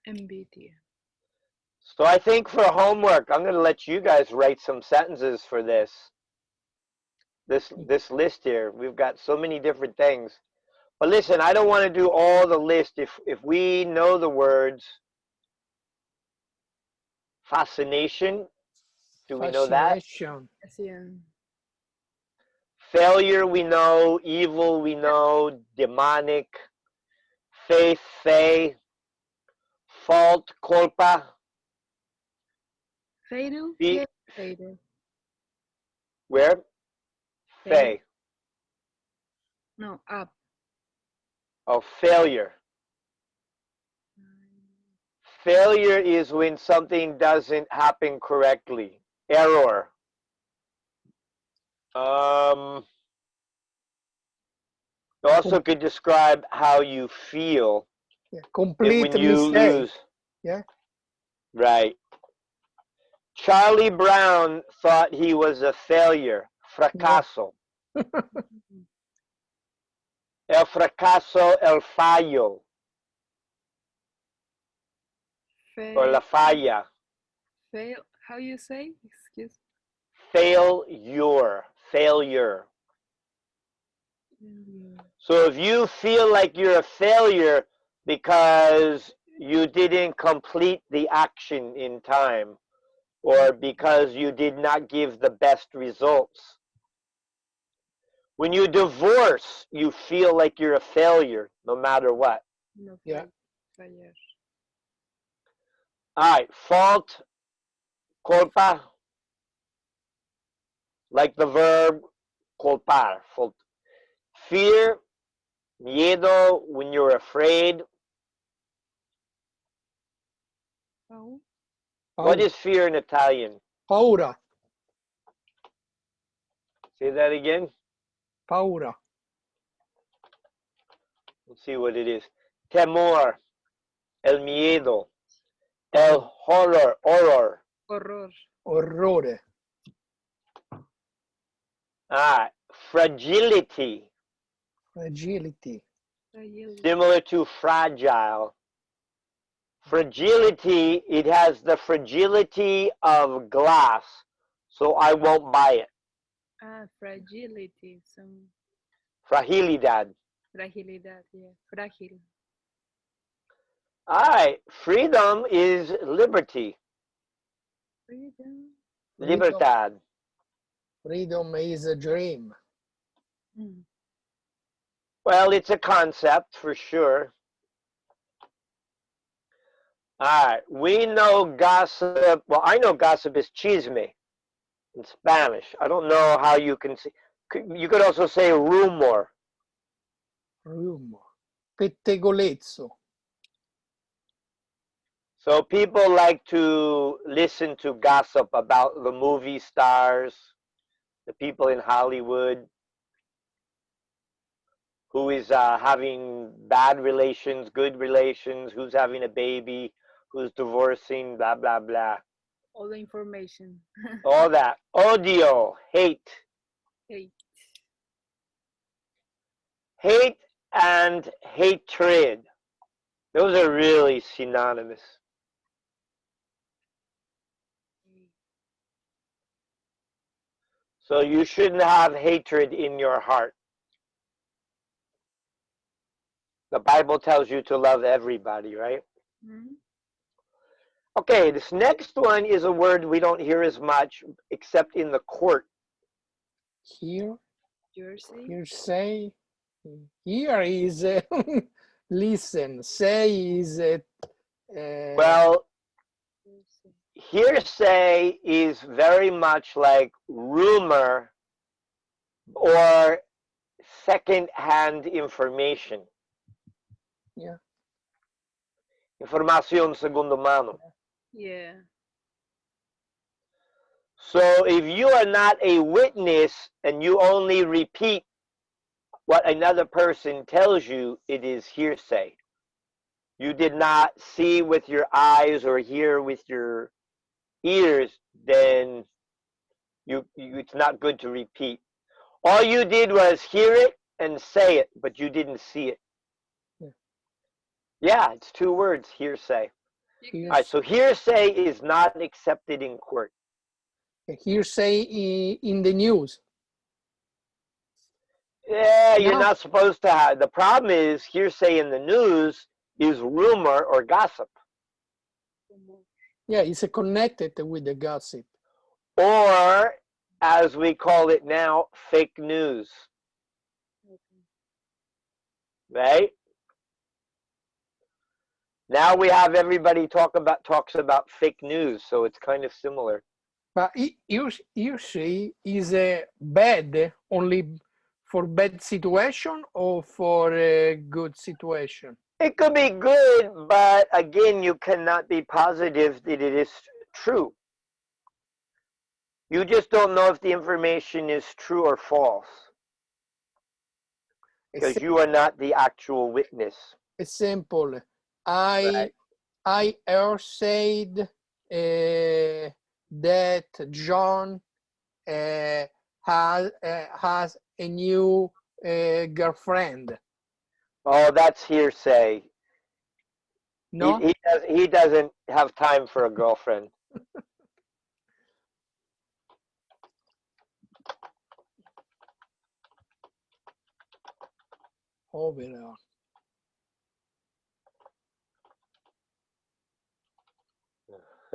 MBT. So I think for homework, I'm going to let you guys write some sentences for this list here. We've got so many different things. But listen, I don't want to do all the list. If we know the words fascination, do we know that? Fascination. Fashion. Failure, we know. Evil, we know. Demonic. Faith, fe. Fault, culpa. Fatal. Be, Yeah. Fatal. where? Fatal. Fe. No, up. Oh, failure. Failure is when something doesn't happen correctly. Error. Um, also could describe how you feel Yeah. Complete when you mistake. lose. Yeah. Right. Charlie Brown thought he was a failure. Yeah. Fracaso. El fracaso, el fallo, or la Fail. falla. Fail. How you say? Excuse. Failure. Failure. Failure. So if you feel like you're a failure because you didn't complete the action in time, or because you did not give the best results. When you divorce, you feel like you're a failure no matter what. No Yeah. failure. All right, fault, culpa, like the verb culpar. Fault. Fear, miedo, when you're afraid. Oh, What Paura. is fear in Italian? Paura. Say that again. Paura. Let's see what it is. Temor, el miedo, el Paura. horror, horror. horror. Orrore. Ah, fragility, Fragility. Fragility. similar to fragile. Fragility, it has the fragility of glass, so I won't buy it. Ah, fragility. Some Fragilidad. fragilidad. Yeah, frágil. All right, freedom is liberty, Freedom. Freedom. libertad. Freedom is a dream. Mm. Well, it's a concept for sure. All right, we know gossip. Well, I know gossip is chisme in Spanish. I don't know how you can say. You could also say rumor. Rumor. Pettegolezzo. So people like to listen to gossip about the movie stars, the people in Hollywood who is having bad relations, good relations, who's having a baby, who's divorcing, blah, blah, blah. All the information. All that. Odio, hate. Hate. Hate and hatred. Those are really synonymous. So you shouldn't have hatred in your heart. The Bible tells you to love everybody, right? Mm. Okay, this next one is a word we don't hear as much except in the court. Here. Jersey. Here say. Here is listen. Say is Well, Jersey. hearsay is very much like rumor or second-hand information. yeah. Información segundo mano. Yeah. So if you are not a witness and you only repeat what another person tells you, it is hearsay. You did not see with your eyes or hear with your ears, then it's not good to repeat. All you did was hear it and say it, but you didn't see it. Yeah. Yeah, it's two words, hearsay. Here, All right, so hearsay is not accepted in court. hearsay in the news. Yeah, you're No. not supposed to have. The problem is hearsay in the news is rumor or gossip, Yeah, it's connected with the gossip. or as we call it now, fake news, right? Now we have everybody talks about fake news, so it's kind of similar. But hearsay is bad only for bad situation or for a good situation. It could be good, but again, you cannot be positive that it is true. You just don't know if the information is true or false because you are not the actual witness. Example, Right. I said that John has a new girlfriend. Oh, that's hearsay. No, He doesn't have time for a girlfriend. Overall.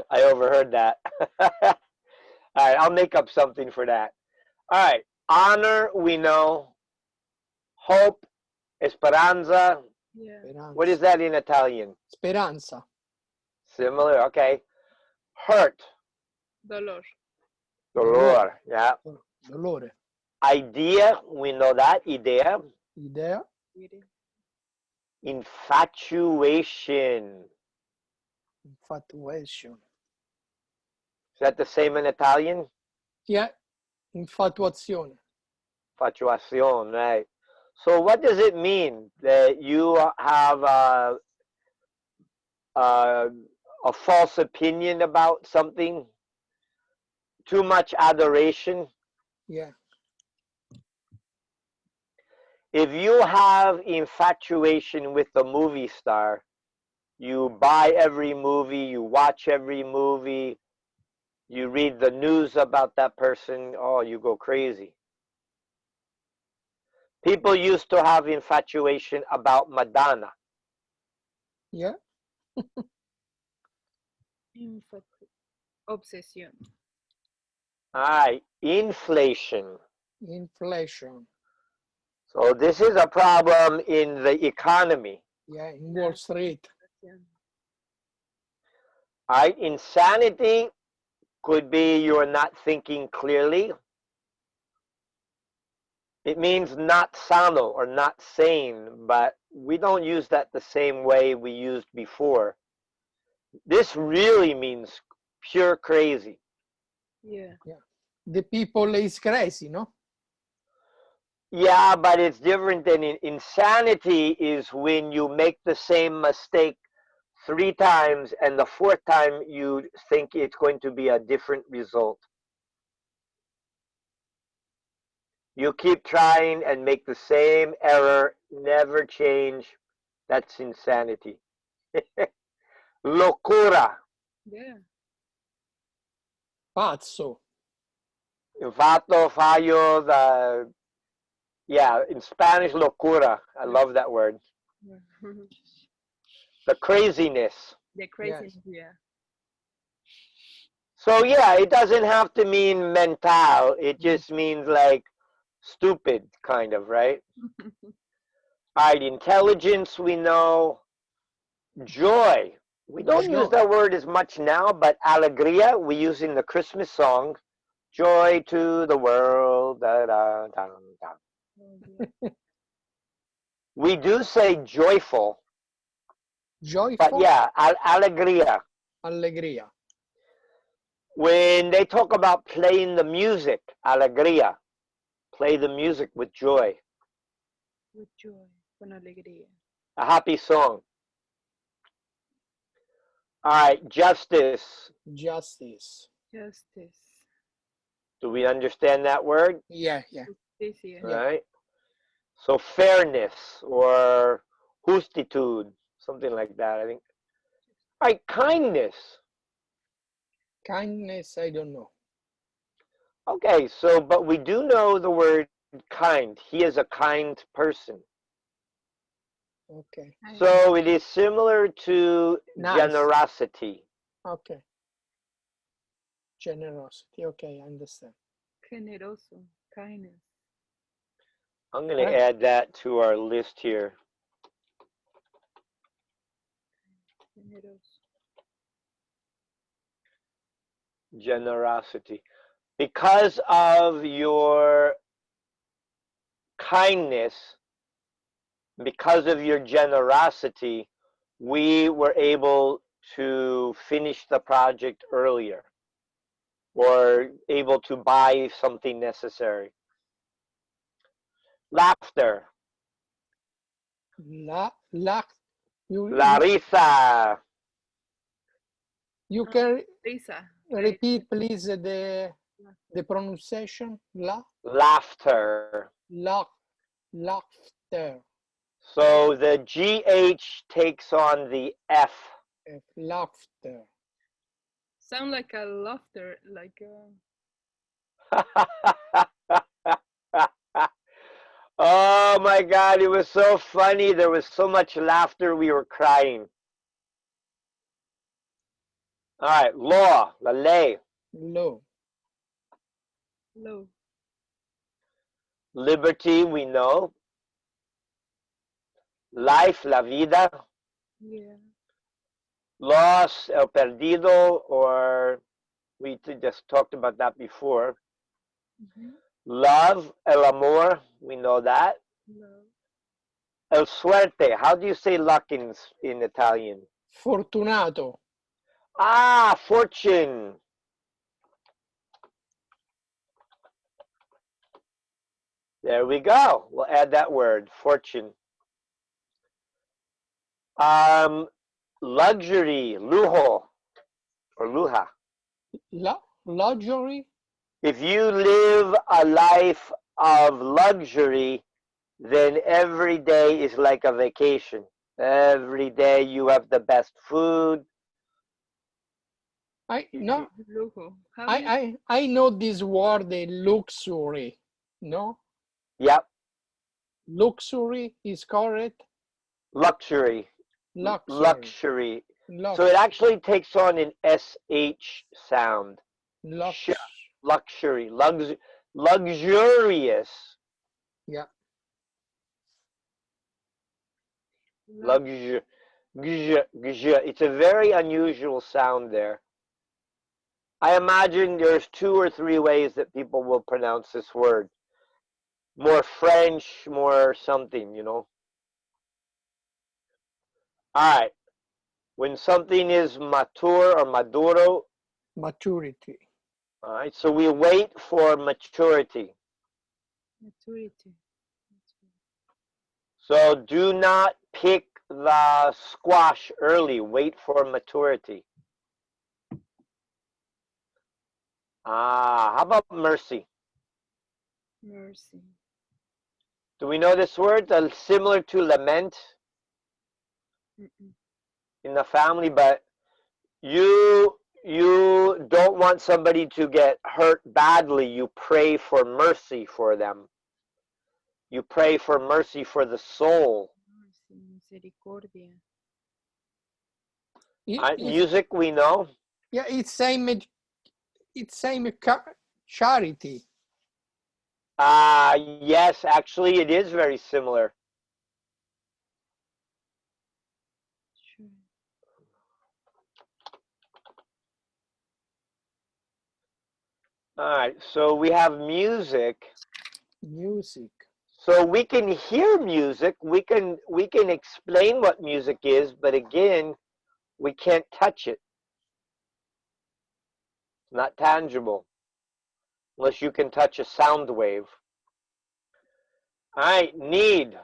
I overheard that. All right, I'll make up something for that. All right, honor, we know. Hope, esperanza. Yeah. What is Speranza. that in Italian? Speranza. Similar, okay. Hurt, Dolor. Dolore. dolor, yeah. Dolore. Idea, we know that, idea. Idea. Really. Infatuation. Infatuation. Is that the same in Italian? Yeah. Infatuazione. Infatuación, right. So what does it mean that you have a false opinion about something? Too much adoration? Yeah. If you have infatuation with a movie star, you buy every movie, you watch every movie, you read the news about that person, oh, you go crazy. People used to have infatuation about Madonna. Yeah. Obsesión. All right, inflation. Inflation. So this is a problem in the economy. Yeah. In Wall Street. All right, insanity could be you're not thinking clearly. It means not sano or not sane, but we don't use that the same way we used before. This really means pure crazy. Yeah. Yeah. The people is crazy, no? Yeah, but it's different than insanity is when you make the same mistake 3 times and the fourth time you think it's going to be a different result. You keep trying and make the same error, never change. That's insanity. Locura. Yeah. Pazzo. Vato, fallo, yeah, in Spanish, locura. I love that word. The craziness. The Yes. craziness. Yeah. So, yeah, it doesn't have to mean mental. It just means like stupid, kind of, right? All right, intelligence, we know. Joy. We don't use Joy. that word as much now, but alegría we use in the Christmas song. Joy to the world. Da, da, da, da. Oh, yeah. We do say joyful, but Joyful. yeah, alegría. Allegria. When they talk about playing the music, alegría, play the music with joy. With joy. Con alegría. A happy song. All right, justice. Justice. Justice. Do we understand that word? Yeah. Yeah. Justicia. All Yeah. right. So fairness or justitude, something like that, I think. All right, kindness. Kindness. I don't know. Okay, so, but we do know the word kind. He is a kind person. Okay. So it is similar to Nice. generosity. Okay. Generosity. Okay, I understand. Generoso. Kindness. I'm going to add that to our list here. Generoso. Generosity. Because of your kindness, because of your generosity, we were able to finish the project earlier or able to buy something necessary. Laughter. La. La risa. You can Risa. repeat, please, the pronunciation. Laughter. Laughter. So the GH takes on the F. Laughter. Sound like a laughter, like Oh my God, it was so funny. There was so much laughter, we were crying. All right, law, la ley. Low. Low. Liberty, we know. Life, la vida. Yeah. Loss, el perdido, or we just talked about that before. Mm-hmm. Love, el amor, we know that. Love. El suerte, how do you say luck in Italian? Fortunato. Ah, fortune. There we go. We'll add that word, fortune. Um, luxury, lujo, or luja. Luxury. If you live a life of luxury, then every day is like a vacation. Every day you have the best food. I no. Lujo. How do you? I know this word, luxury. No, Yep, luxury is correct. luxury, Luxury. luxury. So it Lux. actually takes on an SH sound. Sh, Lux. luxury, luxurious, Yeah. Love. luxur, It's a very unusual sound there. I imagine there's two or three ways that people will pronounce this word. More French, more something, you know. All right. When something is mature or maduro, Maturity. all right, so we wait for maturity. Maturity. So do not pick the squash early. Wait for maturity. Ah, how about mercy? Mercy. Do we know this word? Similar to lament Mm-mm. in the family, but you don't want somebody to get hurt badly. You pray for mercy for them. You pray for mercy for the soul. Mercy. Misericordia. It's Music, we know. yeah. It's same charity. Yes, actually, it is very similar. Sure. All right, so we have music. Music. So we can hear music. We can explain what music is, but again, we can't touch it. It's not tangible unless you can touch a sound wave. All right, need.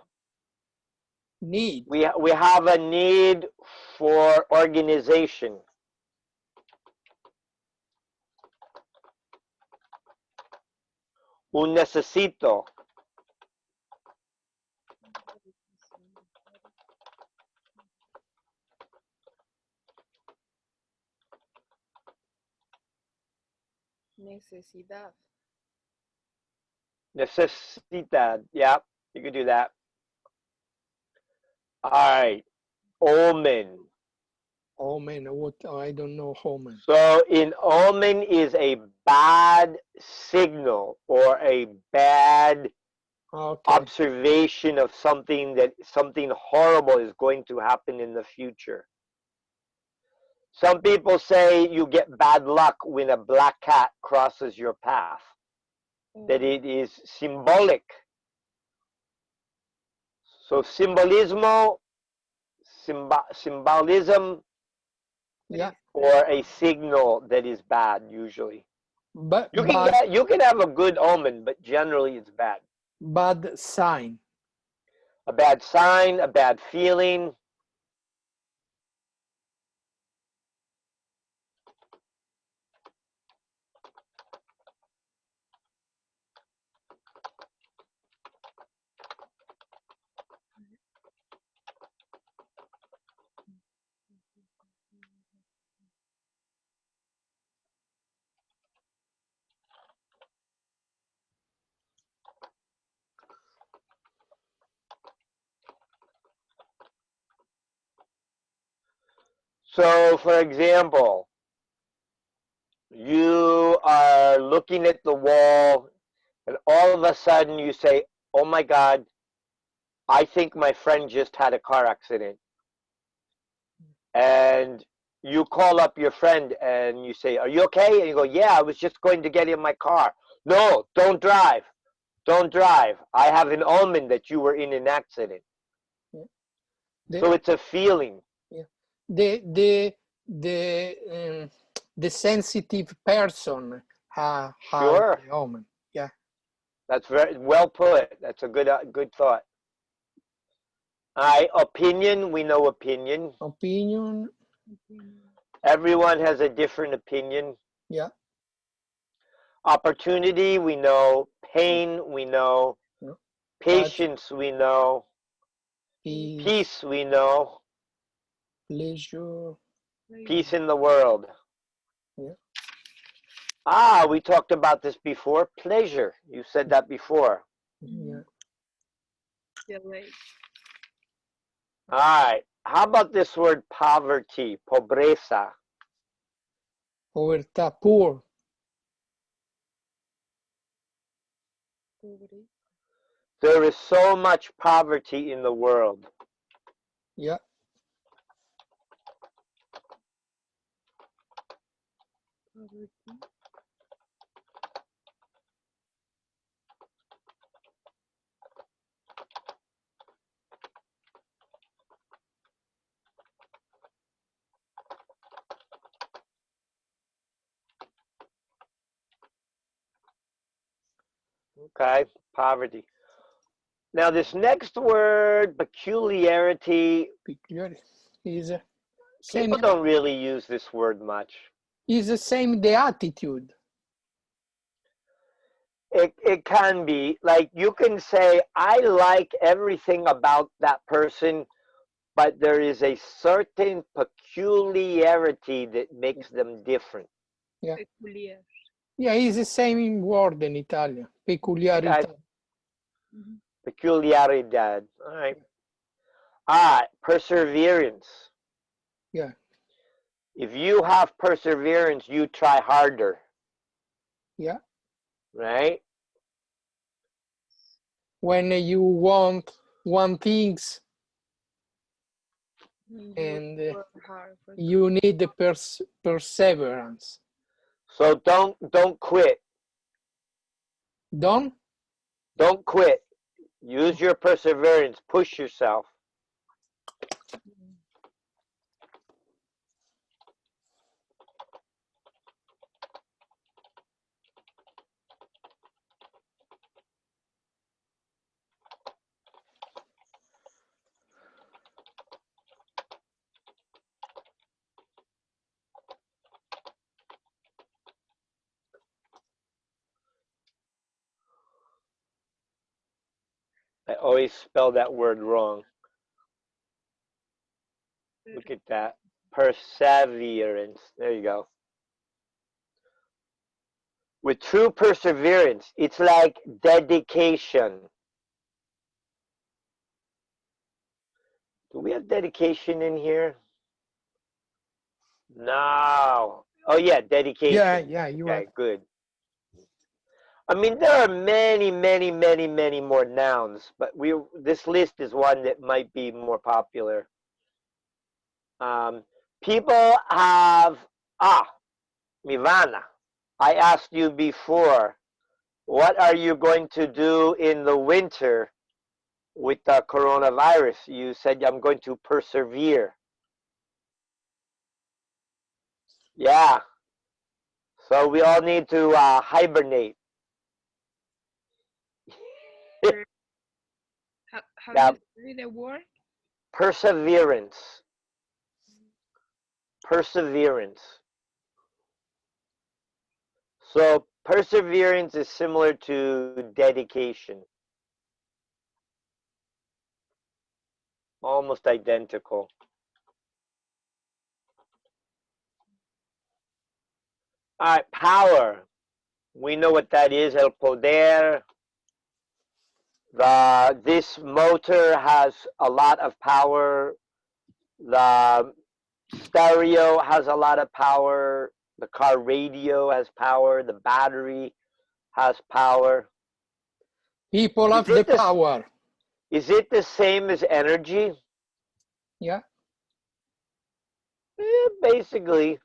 Need. We have a need for organization. Un necesito. Necesidad. Necesita. Yeah, you could do that. All right, omen. Omen. What? I don't know. Omen. So an omen is a bad signal or a bad Okay. observation of something horrible is going to happen in the future. Some people say you get bad luck when a black cat crosses your path, that Oh, it is symbolic. So symbolism Yeah. or a signal that is bad usually. But You can have a good omen, but generally it's bad. bad sign. A bad sign, a bad feeling. So, for example, you are looking at the wall, and all of a sudden you say, "Oh my God, I think my friend just had a car accident." And you call up your friend and you say, "Are you okay?" And you go, "Yeah, I was just going to get in my car." "No, don't drive. Don't drive. I have an omen that you were in an accident." Yeah. So it's a feeling. Yeah. The sensitive person has Sure. the omen. Yeah. That's very well put. That's a good thought. All right, opinion. We know opinion. Opinion. Everyone has a different opinion. Yeah. Opportunity. We know. Pain. We know. No. Patience. We know. Peace. We know. Pleasure. Peace in the world. Yeah. We talked about this before. Pleasure. You said that before. Yeah. All right. How about this word poverty? Pobreza. Povertà, poor. There is so much poverty in the world. Yeah. Okay, poverty. Now, this next word, peculiarity, Peculiar. Is same. people don't really use this word much. Is the same the attitude. It can be like you can say, "I like everything about that person," but there is a certain peculiarity that makes them different. Yeah. Yeah, it's the same word in Italian. Peculiarità. Okay. Peculiaridad. All right. All right. Perseverance. Yeah. If you have perseverance, you try harder. Yeah. Right? When you want things and you need the perseverance. So don't quit. Don't. Don't quit. Use your perseverance. Push yourself. I always spell that word wrong. Look at that. Perseverance. There you go. With true perseverance, it's like dedication. Do we have dedication in here? No. Oh yeah, dedication. Yeah, you are. Okay, good. I mean, there are many, many, many, many more nouns, but this list is one that might be more popular. People have Mivana. I asked you before, what are you going to do in the winter with the coronavirus? You said I'm going to persevere. Yeah. So we all need to hibernate. How Yeah. do you say the word? Perseverance. Perseverance. So perseverance is similar to dedication. Almost identical. All right, power. We know what that is. El poder. This motor has a lot of power. The stereo has a lot of power. The car radio has power. The battery has power. People Is have the it this? power. Is it the same as energy? Yeah. Basically,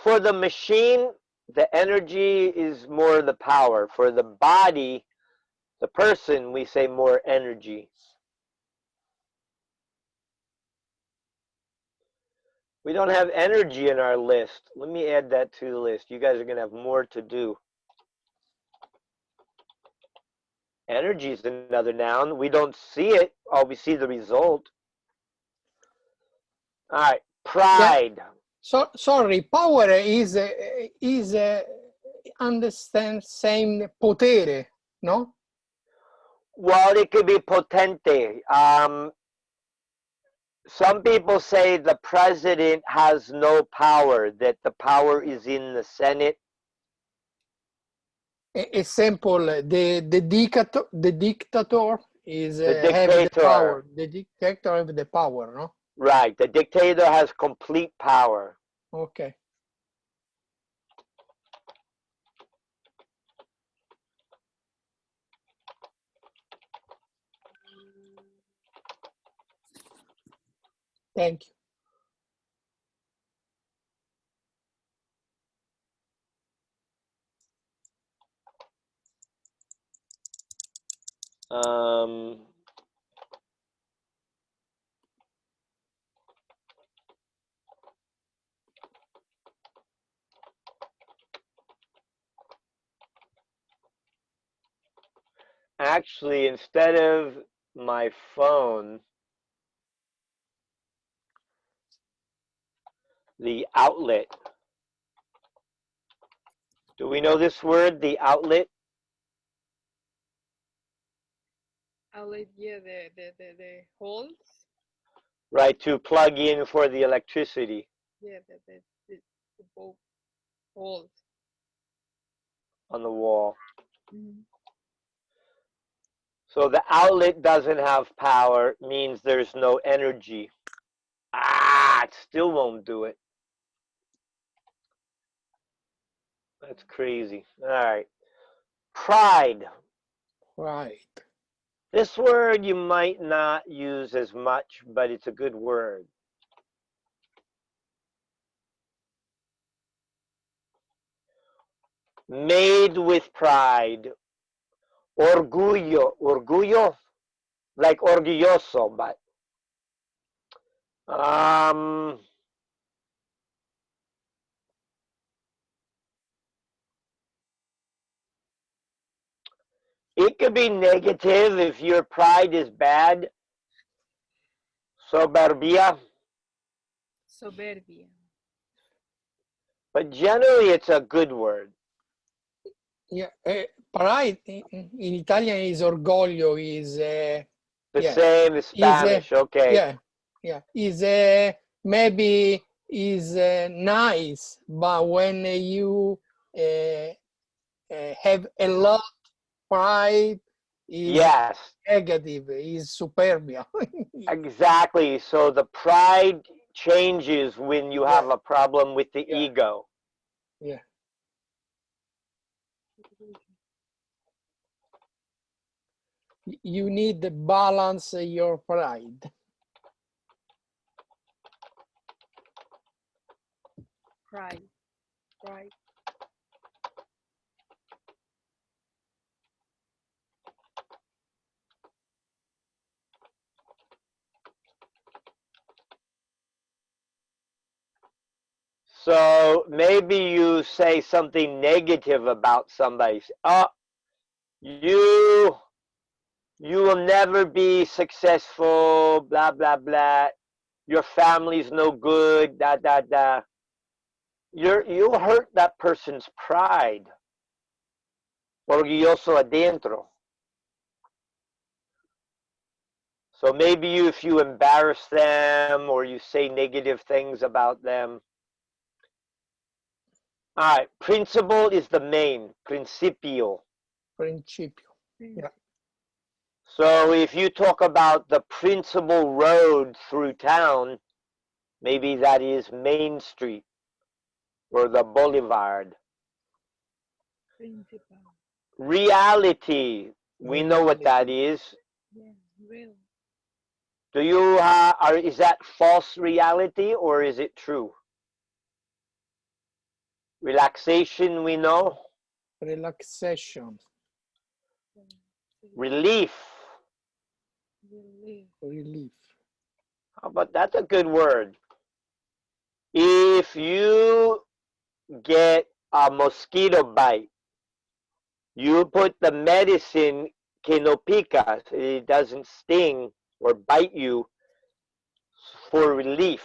for the machine, the energy is more the power. For the body, the person, we say more energy. We don't have energy in our list. Let me add that to the list. You guys are going to have more to do. Energy is another noun. We don't see it. Oh, we see the result. All right. Yeah. Pride. So sorry, power is understand same potere, no? Well, it could be potente. Some people say the president has no power, that the power is in the Senate. Example, the dictator is The have the dictator. power. The dictator have the power, no? Right. The dictator has complete power. Okay. Thank you. Um, Actually, instead of my phone, the outlet. Do we know this word, the outlet? Outlet, yeah, the holes. Right, to plug in for the electricity. Yeah, the both holes. On the wall. Mm-hmm. So the outlet doesn't have power, means there's no energy. It still won't do it. That's crazy. All right. Pride. Right. This word you might not use as much, but it's a good word. Made with pride. Orgullo. Orgullo? Like orgulloso, but it could be negative if your pride is bad. Soberbia. Soberbia. But generally, it's a good word. Yeah. Pride in Italian is orgoglio, is The yeah, same as is Spanish. Okay. yeah, is maybe is nice, but when you have a lot pride, is Yes, negative, is superbia. exactly. So the pride changes when you Yeah, have a problem with the yeah, ego. yeah. You need to balance your pride. Pride. Pride. So maybe you say something negative about somebody. Oh, you you will never be successful, blah blah blah. Your family's no good, da da da. You'll hurt that person's pride. Orgulloso adentro. So maybe if you embarrass them or you say negative things about them. All right, principle is the main, principio. Principio. Mm. Yeah. So if you talk about the principal road through town, Maybe that is Main Street or the Boulevard. Principal. Reality, we know what that is. Yeah, real. Do you is that false reality or is it true? Relaxation, we know. Relaxation. Relief. Relief. Relief. How about that's a good word. If you get a mosquito bite, you put the medicine que no pica, so it doesn't sting or bite you, for relief.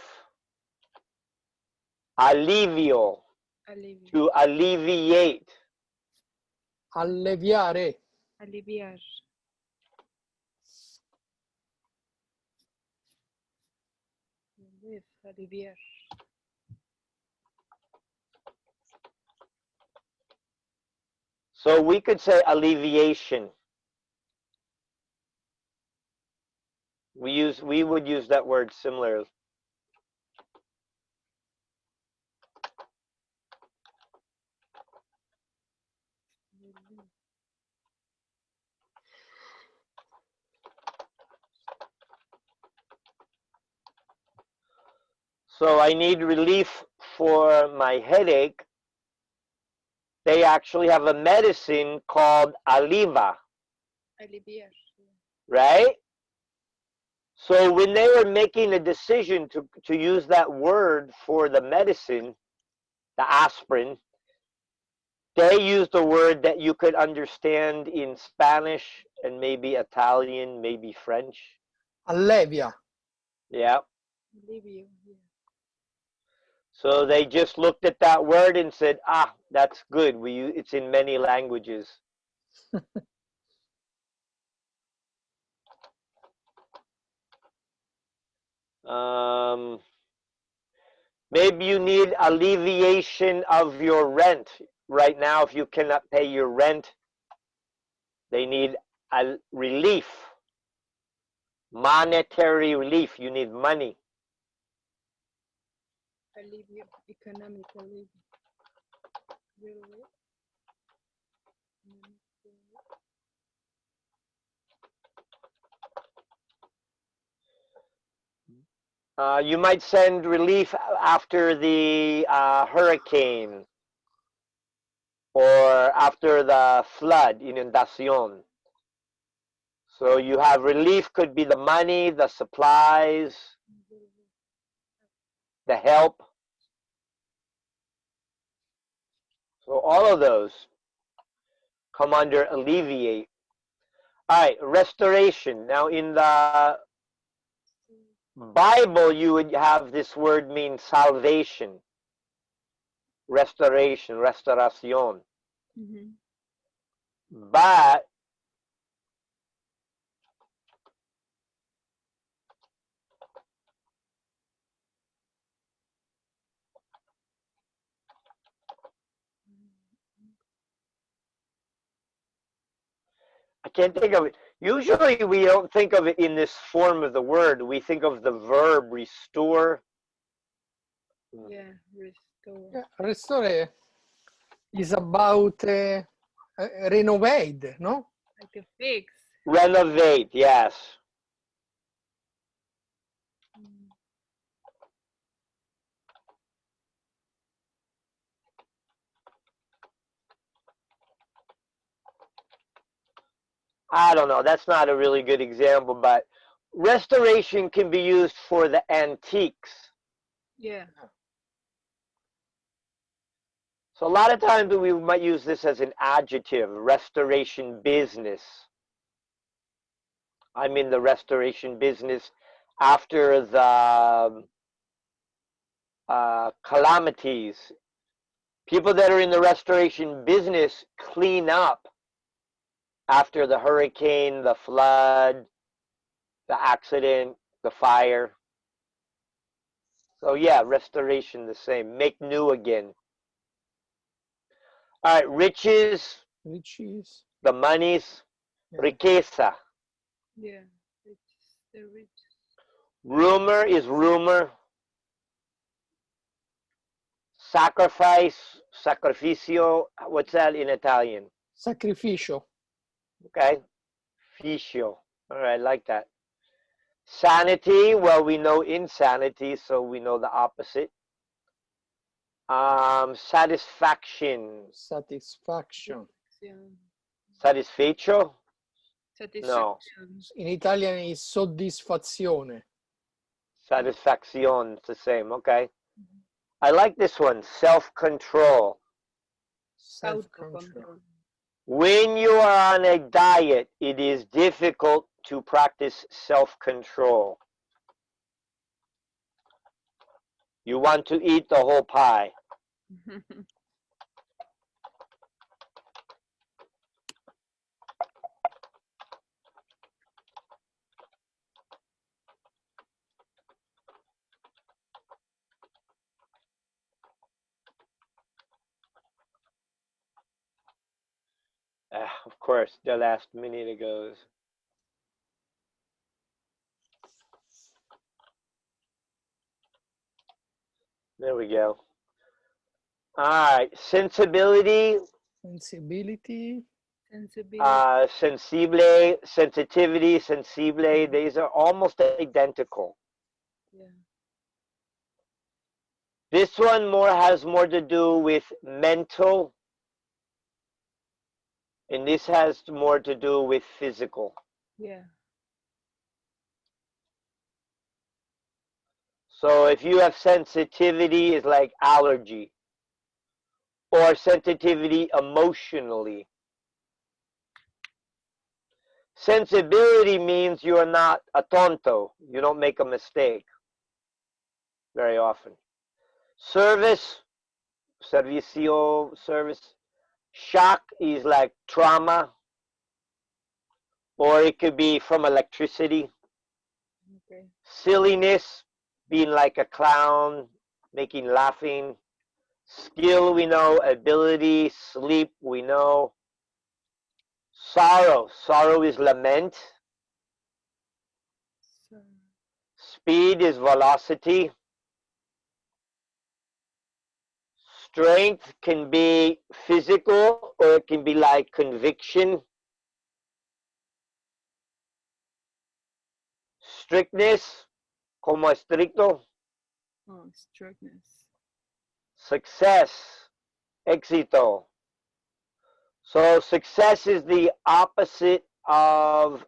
Alivio, Alivio. to alleviate. Alleviare. Aliviar. Relief. Aliviar. So we could say alleviation. We would use that word similarly. Relief. So I need relief for my headache. They actually have a medicine called Aliva, Aliviar. right? So when they were making a decision to use that word for the medicine, the aspirin, they used a word that you could understand in Spanish and maybe Italian, maybe French. Allevia. Yeah. Alivio. Yeah. So they just looked at that word and said, "Ah, that's good. It's in many languages." Um, Maybe you need alleviation of your rent. Right now, if you cannot pay your rent, they need a relief, monetary relief. You need money. Alivio. Economic alivio. Relief. You might send relief after the hurricane or after the flood, inundación. So you have relief, could be the money, the supplies, the help. So all of those come under alleviate. All right, restoration. Now in the Bible, you would have this word mean salvation, restoration, restauración. Mm-hmm. But I can't think of it. Usually we don't think of it in this form of the word. We think of the verb restore. Yeah. Restore. Yeah, restore is about renovate, no? Like a fix. Renovate, yes. Mm. I don't know. That's not a really good example, but restoration can be used for the antiques. Yeah. So a lot of times we might use this as an adjective, restoration business. I'm in the restoration business after the calamities. People that are in the restoration business clean up after the hurricane, the flood, the accident, the fire. So yeah, restoration the same. Make new again. All right, riches, Which is the monies, yeah. riqueza. Yeah. It's the rich. Rumor is rumor. Sacrifice, sacrificio. What's that in Italian? Sacrificio. Okay. Ficio. All right, I like that. Sanity, well, we know insanity, so we know the opposite. Satisfaction. Satisfaction. Satisfecho? No. Satisfaction. In Italian is soddisfazione. Satisfaction, it's the same. Okay. I like this one. Self-control. Self-control. Autocontrol. When you are on a diet, it is difficult to practice self-control. You want to eat the whole pie. Of course, the last minute it goes. There we go. All right, sensibility, Sensibility. Sensibility. sensible, sensitivity, sensible. These are almost identical. Yeah. This one has more to do with mental, and this has more to do with physical. Yeah. So if you have sensitivity, it's like allergy, or sensitivity emotionally. Sensibility means you are not a tonto. You don't make a mistake very often. Service, servicio, service. Shock is like trauma, or it could be from electricity. Okay. Silliness, being like a clown, making laughing. Skill, we know. Ability, sleep, we know. Sorrow, sorrow is lament. So, Speed is velocity. Strength can be physical or it can be like conviction. Strictness, como estricto. strictness. Success, éxito. So success is the opposite of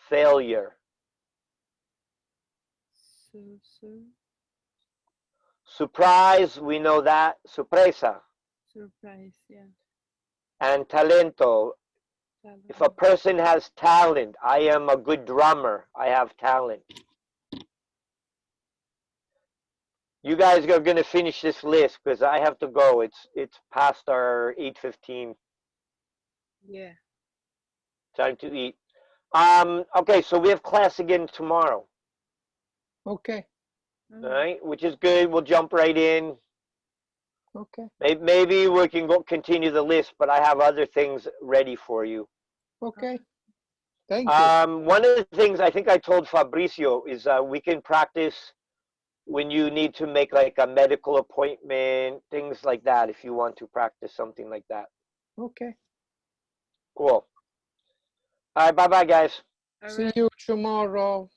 failure. So, Surprise, we know that. Sorpresa. surprise. Yeah. And talento. If a person has talent, I am a good drummer. I have talent. You guys are going to finish this list because I have to go. It's past our 8:15. Yeah. Time to eat. Okay, so we have class again tomorrow. Okay. All right, which is good. We'll jump right in. Okay. Maybe we can go continue the list, but I have other things ready for you. Okay. Thank you. One of the things I think I told Fabrizio is we can practice when you need to make like a medical appointment, things like that, if you want to practice something like that. Okay. Cool. All right, bye-bye, guys. All See right. you tomorrow.